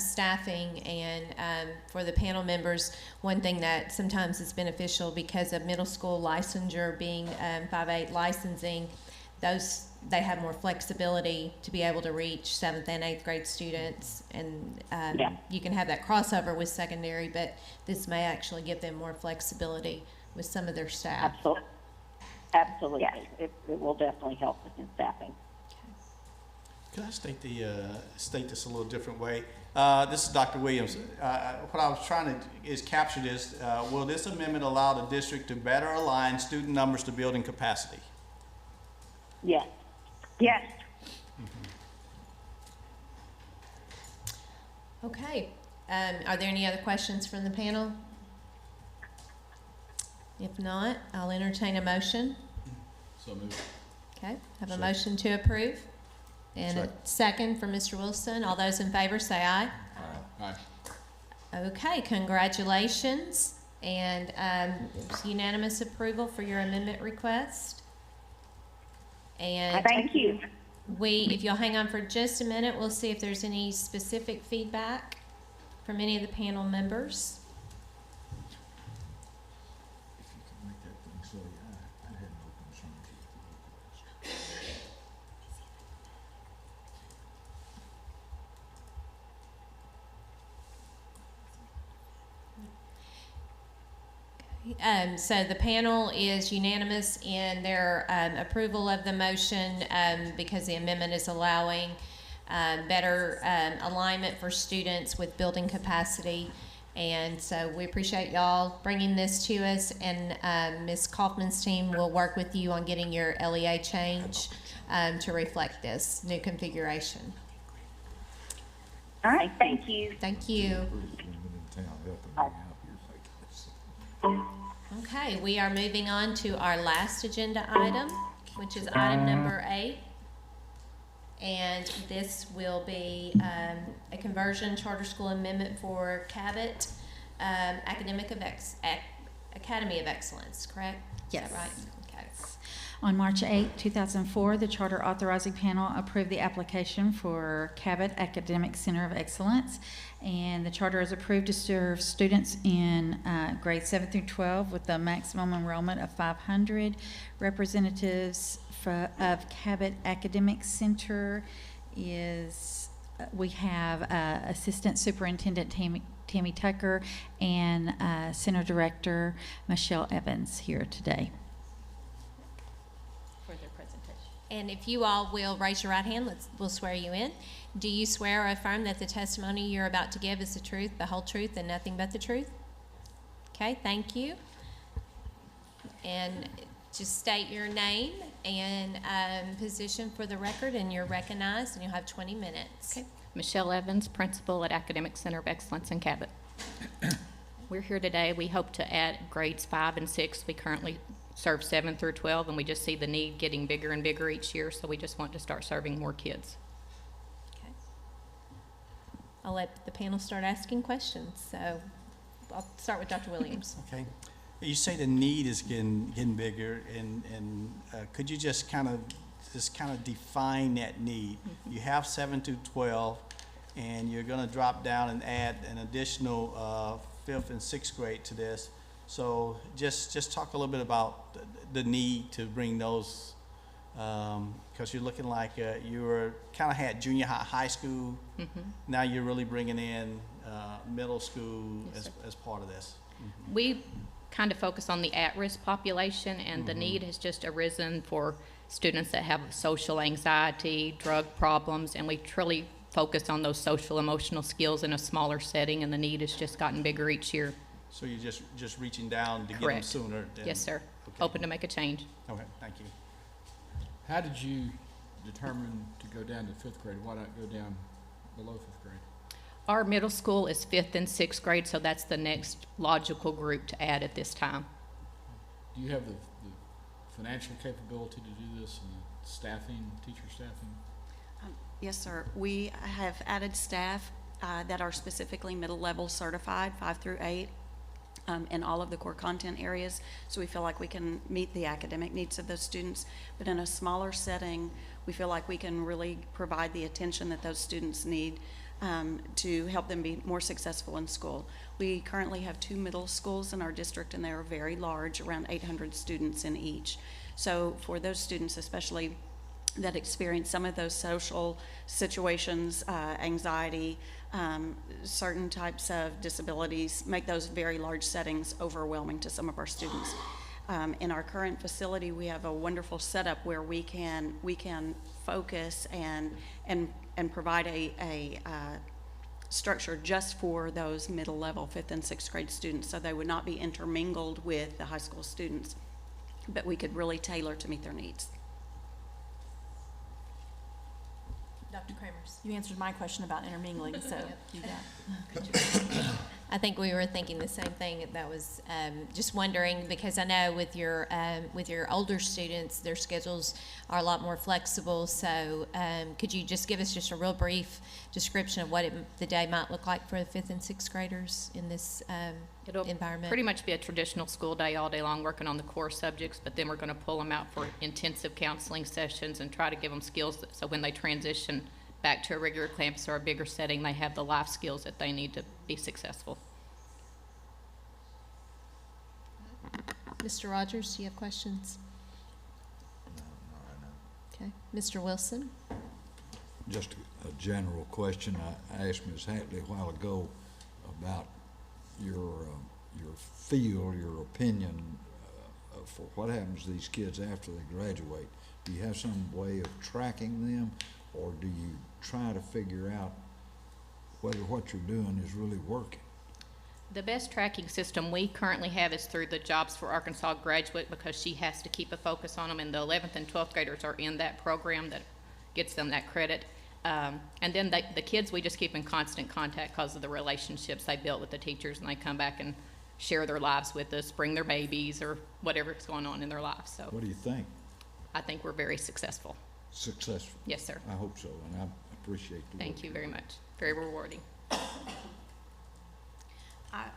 staffing and for the panel members, one thing that sometimes is beneficial because of middle school licensure being 5/8 licensing, they have more flexibility to be able to reach 7th and 8th grade students, and you can have that crossover with secondary, but this may actually give them more flexibility with some of their staff. Absolutely. Yes. It will definitely help us in staffing. Can I state this a little different way? This is Dr. Williams. What I was trying to is capture this. Will this amendment allow the district to better align student numbers to building capacity? Yes. Yes. Okay. Are there any other questions from the panel? If not, I'll entertain a motion. So moved. Okay, have a motion to approve. And a second from Mr. Wilson. All those in favor say aye. Aye. Okay, congratulations. And it's unanimous approval for your amendment request. And Thank you. if you'll hang on for just a minute, we'll see if there's any specific feedback from any of the panel members. If you can make that thing so I had no concerns with the request. So the panel is unanimous in their approval of the motion because the amendment is allowing better alignment for students with building capacity. And so we appreciate y'all bringing this to us, and Ms. Kaufman's team will work with you on getting your LEA change to reflect this new configuration. All right, thank you. Thank you. Okay, we are moving on to our last agenda item, which is item number 8. And this will be a conversion charter school amendment for Cabot Academy of Excellence, correct? Yes. Is that right? Okay. On March 8, 2004, the Charter Authorizing Panel approved the application for Cabot Academic Center of Excellence, and the charter is approved to serve students in grades 7 through 12 with a maximum enrollment of 500. Representatives of Cabot Academic Center is, we have Assistant Superintendent Tammy Tucker and Center Director Michelle Evans here today for their presentation. And if you all will raise your right hand, we'll swear you in. Do you swear or affirm that the testimony you're about to give is the truth, the whole truth, and nothing but the truth? Okay, thank you. And just state your name and position for the record, and you're recognized, and you'll have 20 minutes. Okay. Michelle Evans, Principal at Academic Center of Excellence in Cabot. We're here today. We hope to add grades 5 and 6. We currently serve 7 through 12, and we just see the need getting bigger and bigger each year, so we just want to start serving more kids. Okay. I'll let the panel start asking questions. So I'll start with Dr. Williams. Okay. You say the need is getting bigger, and could you just kind of define that need? You have 7 through 12, and you're going to drop down and add an additional 5th and 6th grade to this. So just talk a little bit about the need to bring those, because you're looking like you were kind of had junior high school. Now you're really bringing in middle school as part of this. We kind of focus on the at-risk population, and the need has just arisen for students that have social anxiety, drug problems, and we truly focus on those social emotional skills in a smaller setting, and the need has just gotten bigger each year. So you're just reaching down to get them Correct. sooner than... Yes, sir. Okay. Hoping to make a change. Okay, thank you. How did you determine to go down to 5th grade? Why not go down below 5th grade? Our middle school is 5th and 6th grade, so that's the next logical group to add at this time. Do you have the financial capability to do this and the staffing, teacher staffing? Yes, sir. We have added staff that are specifically middle level certified, 5 through 8, in all of the core content areas. So we feel like we can meet the academic needs of those students. But in a smaller setting, we feel like we can really provide the attention that those students need to help them be more successful in school. We currently have 2 middle schools in our district, and they are very large, around 800 students in each. So for those students, especially that experience some of those social situations, anxiety, certain types of disabilities, make those very large settings overwhelming to some of our students. In our current facility, we have a wonderful setup where we can focus and provide a structure just for those middle level 5th and 6th grade students, so they would not be intermingled with the high school students, but we could really tailor to meet their needs. Dr. Kramers. You answered my question about intermingling, so you got. I think we were thinking the same thing. That was just wondering, because I know with your older students, their schedules are a lot more flexible. So could you just give us just a real brief description of what the day might look like for the 5th and 6th graders in this It'll environment? pretty much be a traditional school day all day long, working on the core subjects, but then we're going to pull them out for intensive counseling sessions and try to give them skills so when they transition back to a regular campus or a bigger setting, they have the life skills that they need to be successful. Mr. Rogers, do you have questions? No, not right now. Okay. Mr. Wilson? Just a general question. I asked Ms. Hatley a while ago about your feel, your opinion for what happens to these kids after they graduate. Do you have some way of tracking them, or do you try to figure out whether what you're doing is really working? The best tracking system we currently have is through the Jobs for Arkansas graduate, because she has to keep a focus on them, and the 11th and 12th graders are in that program that gets them that credit. And then the kids, we just keep in constant contact because of the relationships they built with the teachers, and they come back and share their lives with us, bring their babies or whatever's going on in their lives. So What do you think? I think we're very successful. Successful? Yes, sir. I hope so, and I appreciate the work. Thank you very much. Very rewarding.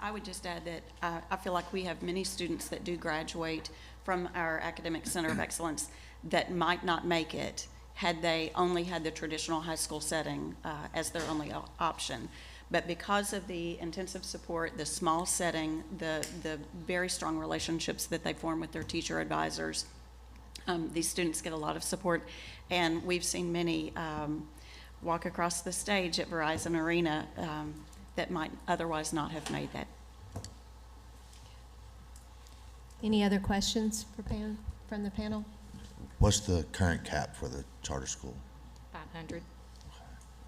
I would just add that I feel like we have many students that do graduate from our Academic Center of Excellence that might not make it had they only had the traditional high school setting as their only option. But because of the intensive support, the small setting, the very strong relationships that they form with their teacher advisors, these students get a lot of support. And we've seen many walk across the stage at Verizon Arena that might otherwise not have made that. Any other questions from the panel? What's the current cap for the charter school? 500.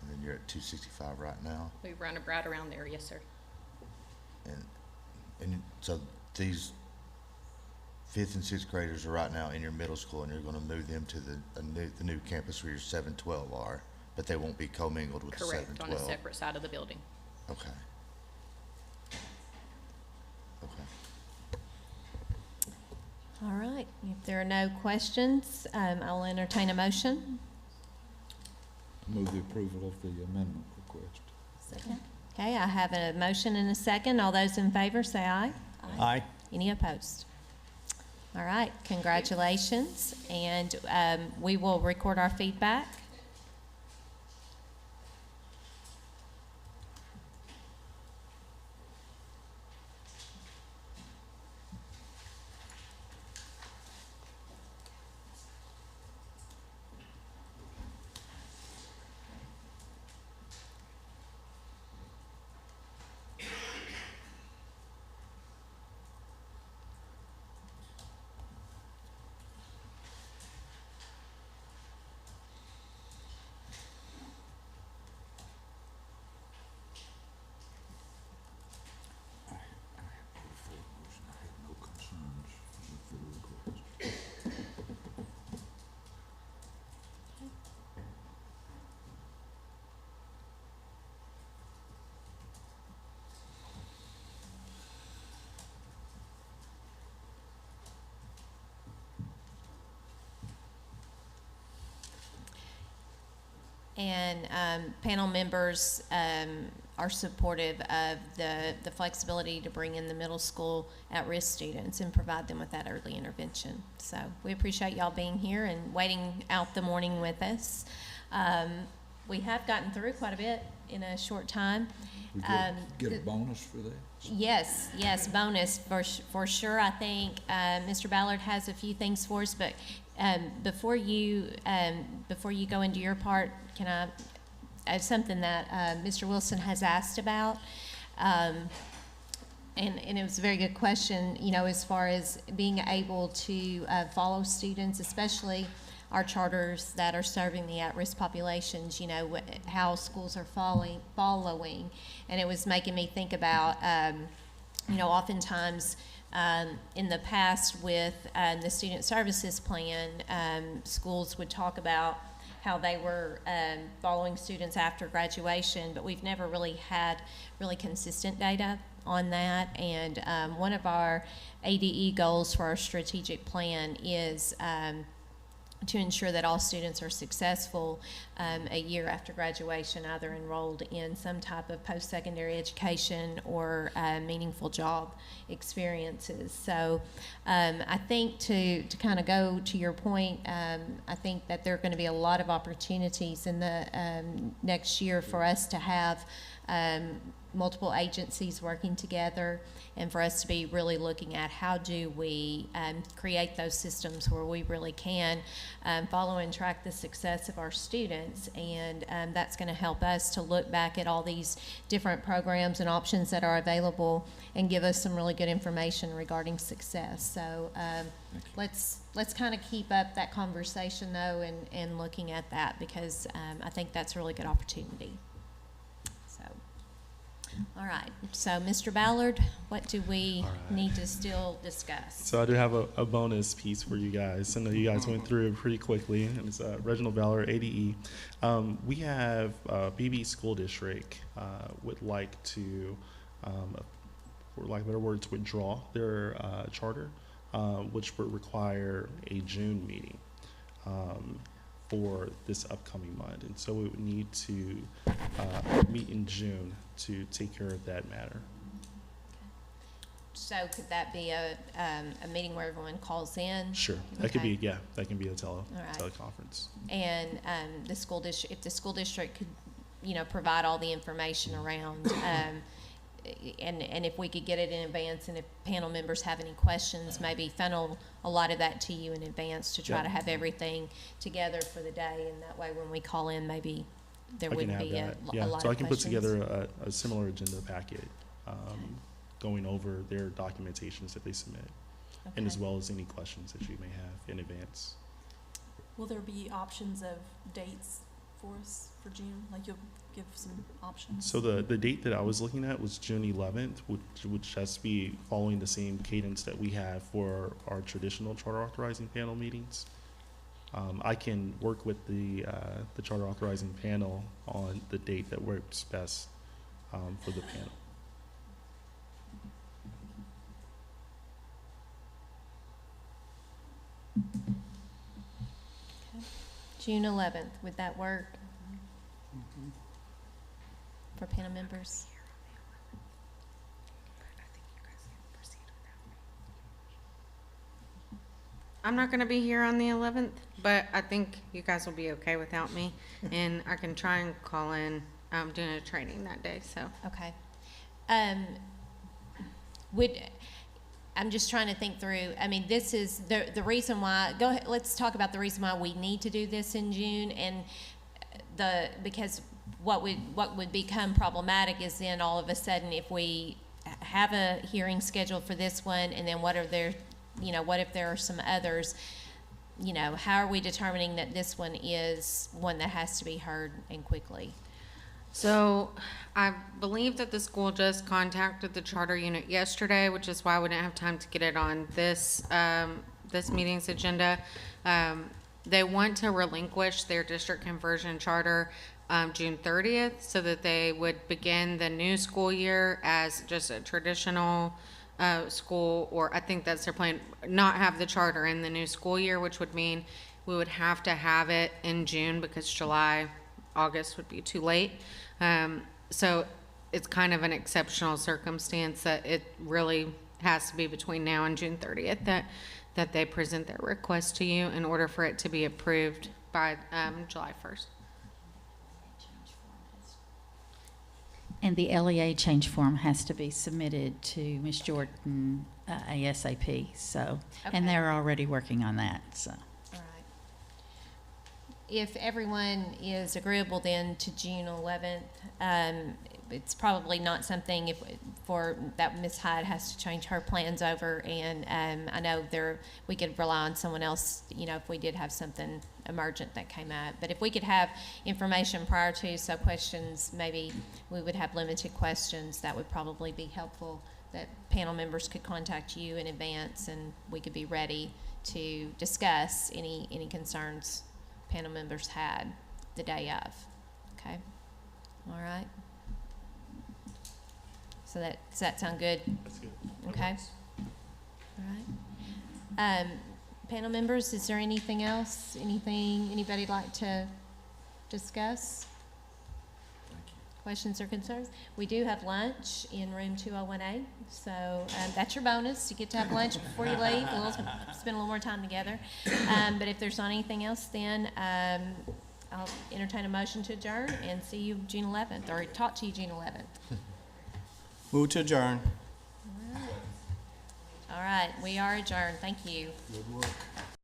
And then you're at 265 right now? We run right around there, yes, sir. And so these 5th and 6th graders are right now in your middle school, and you're going to move them to the new campus where your 7-12 are, but they won't be commingled with Correct, the 7-12. on a separate side of the building. Okay. Okay. All right, if there are no questions, I'll entertain a motion. Move the approval of the amendment request. Second. Okay, I have a motion and a second. All those in favor say aye. Aye. Any opposed? All right, congratulations, and we will record our feedback. And panel members are supportive of the flexibility to bring in the middle school at-risk students and provide them with that early intervention. So we appreciate y'all being here and waiting out the morning with us. We have gotten through quite a bit in a short time. We get a bonus for that? Yes, bonus for sure. I think Mr. Ballard has a few things for us, but before you go into your part, can I have something that Mr. Wilson has asked about, and it was a very good question. You know, as far as being able to follow students, especially our charters that are serving the at-risk populations, you know, how schools are following, and it was making me think about, you know, oftentimes in the past with the student services plan, schools would talk about how they were following students after graduation, but we've never really had really consistent data on that. And one of our ADE goals for our strategic plan is to ensure that all students are successful a year after graduation, either enrolled in some type of post-secondary education or meaningful job experiences. So I think to kind of go to your point, I think that there are going to be a lot of opportunities in the next year for us to have multiple agencies working together, and for us to be really looking at how do we create those systems where we really can follow and track the success of our students, and that's going to help us to look back at all these different programs and options that are available and give us some really good information regarding success. So let's kind of keep up that conversation though, and looking at that, because I think that's a really good opportunity. All right, so Mr. Ballard, what do we need to still discuss? So I do have a bonus piece for you guys. I know you guys went through it pretty quickly, and it's Reginald Ballard, ADE. We have BB School District would like to, for lack of better words, withdraw their charter, which would require a June meeting for this upcoming month. And so we would need to meet in June to take care of that matter. So could that be a meeting where everyone calls in? Sure, that could be, yeah, that can be a teleconference. And the school district, if the school district could, you know, provide all the information around, and if we could get it in advance, and if panel members have any questions, maybe funnel a lot of that to you in advance to try to have everything together for the day, and that way when we call in, maybe there wouldn't be a lot of questions. So I can put together a similar agenda packet, going over their documentations that they submit, and as well as any questions that you may have in advance. Will there be options of dates for us for June? Like, you'll give some options? So the date that I was looking at was June 11th, which would just be following the same cadence that we have for our traditional charter authorizing panel meetings. I can work with the charter authorizing panel on the date that works best for the panel. June 11th, would that work for panel members? I'm not gonna be here on the 11th, but I think you guys will be okay without me, and I can try and call in. I'm doing a training that day, so. Okay. I'm just trying to think through, I mean, this is the reason why, go ahead, let's talk about the reason why we need to do this in June, and because what would become problematic is then all of a sudden if we have a hearing scheduled for this one, and then what if there are some others, how are we determining that this one is one that has to be heard and quickly? So I believe that the school just contacted the charter unit yesterday, which is why we didn't have time to get it on this meeting's agenda. They want to relinquish their district conversion charter June 30th so that they would begin the new school year as just a traditional school, or I think that's their plan, not have the charter in the new school year, which would mean we would have to have it in June because August would be too late. So it's kind of an exceptional circumstance that it really has to be between now and June 30th that they present their request to you in order for it to be approved by July 1st. And the LEA change form has to be submitted to Ms. Jordan ASAP, so, Okay. and they're already working on that, so. All right. If everyone is agreeable then to June 11th, it's probably not something that Ms. Hyde has to change her plans over, and I know we could rely on someone else, if we did have something emergent that came up. But if we could have information prior to, so questions, maybe we would have limited questions, that would probably be helpful, that panel members could contact you in advance and we could be ready to discuss any concerns panel members had the day of. Okay? All right? So does that sound good? That's good. Okay. All right. Panel members, is there anything else? Anything anybody'd like to discuss? Questions or concerns? We do have lunch in room 201A, so that's your bonus. You get to have lunch before you leave. Spend a little more time together. But if there's not anything else, then I'll entertain a motion to adjourn and see you June 11th, or talk to you June 11th. Move to adjourn. All right, we are adjourned. Thank you. Good work.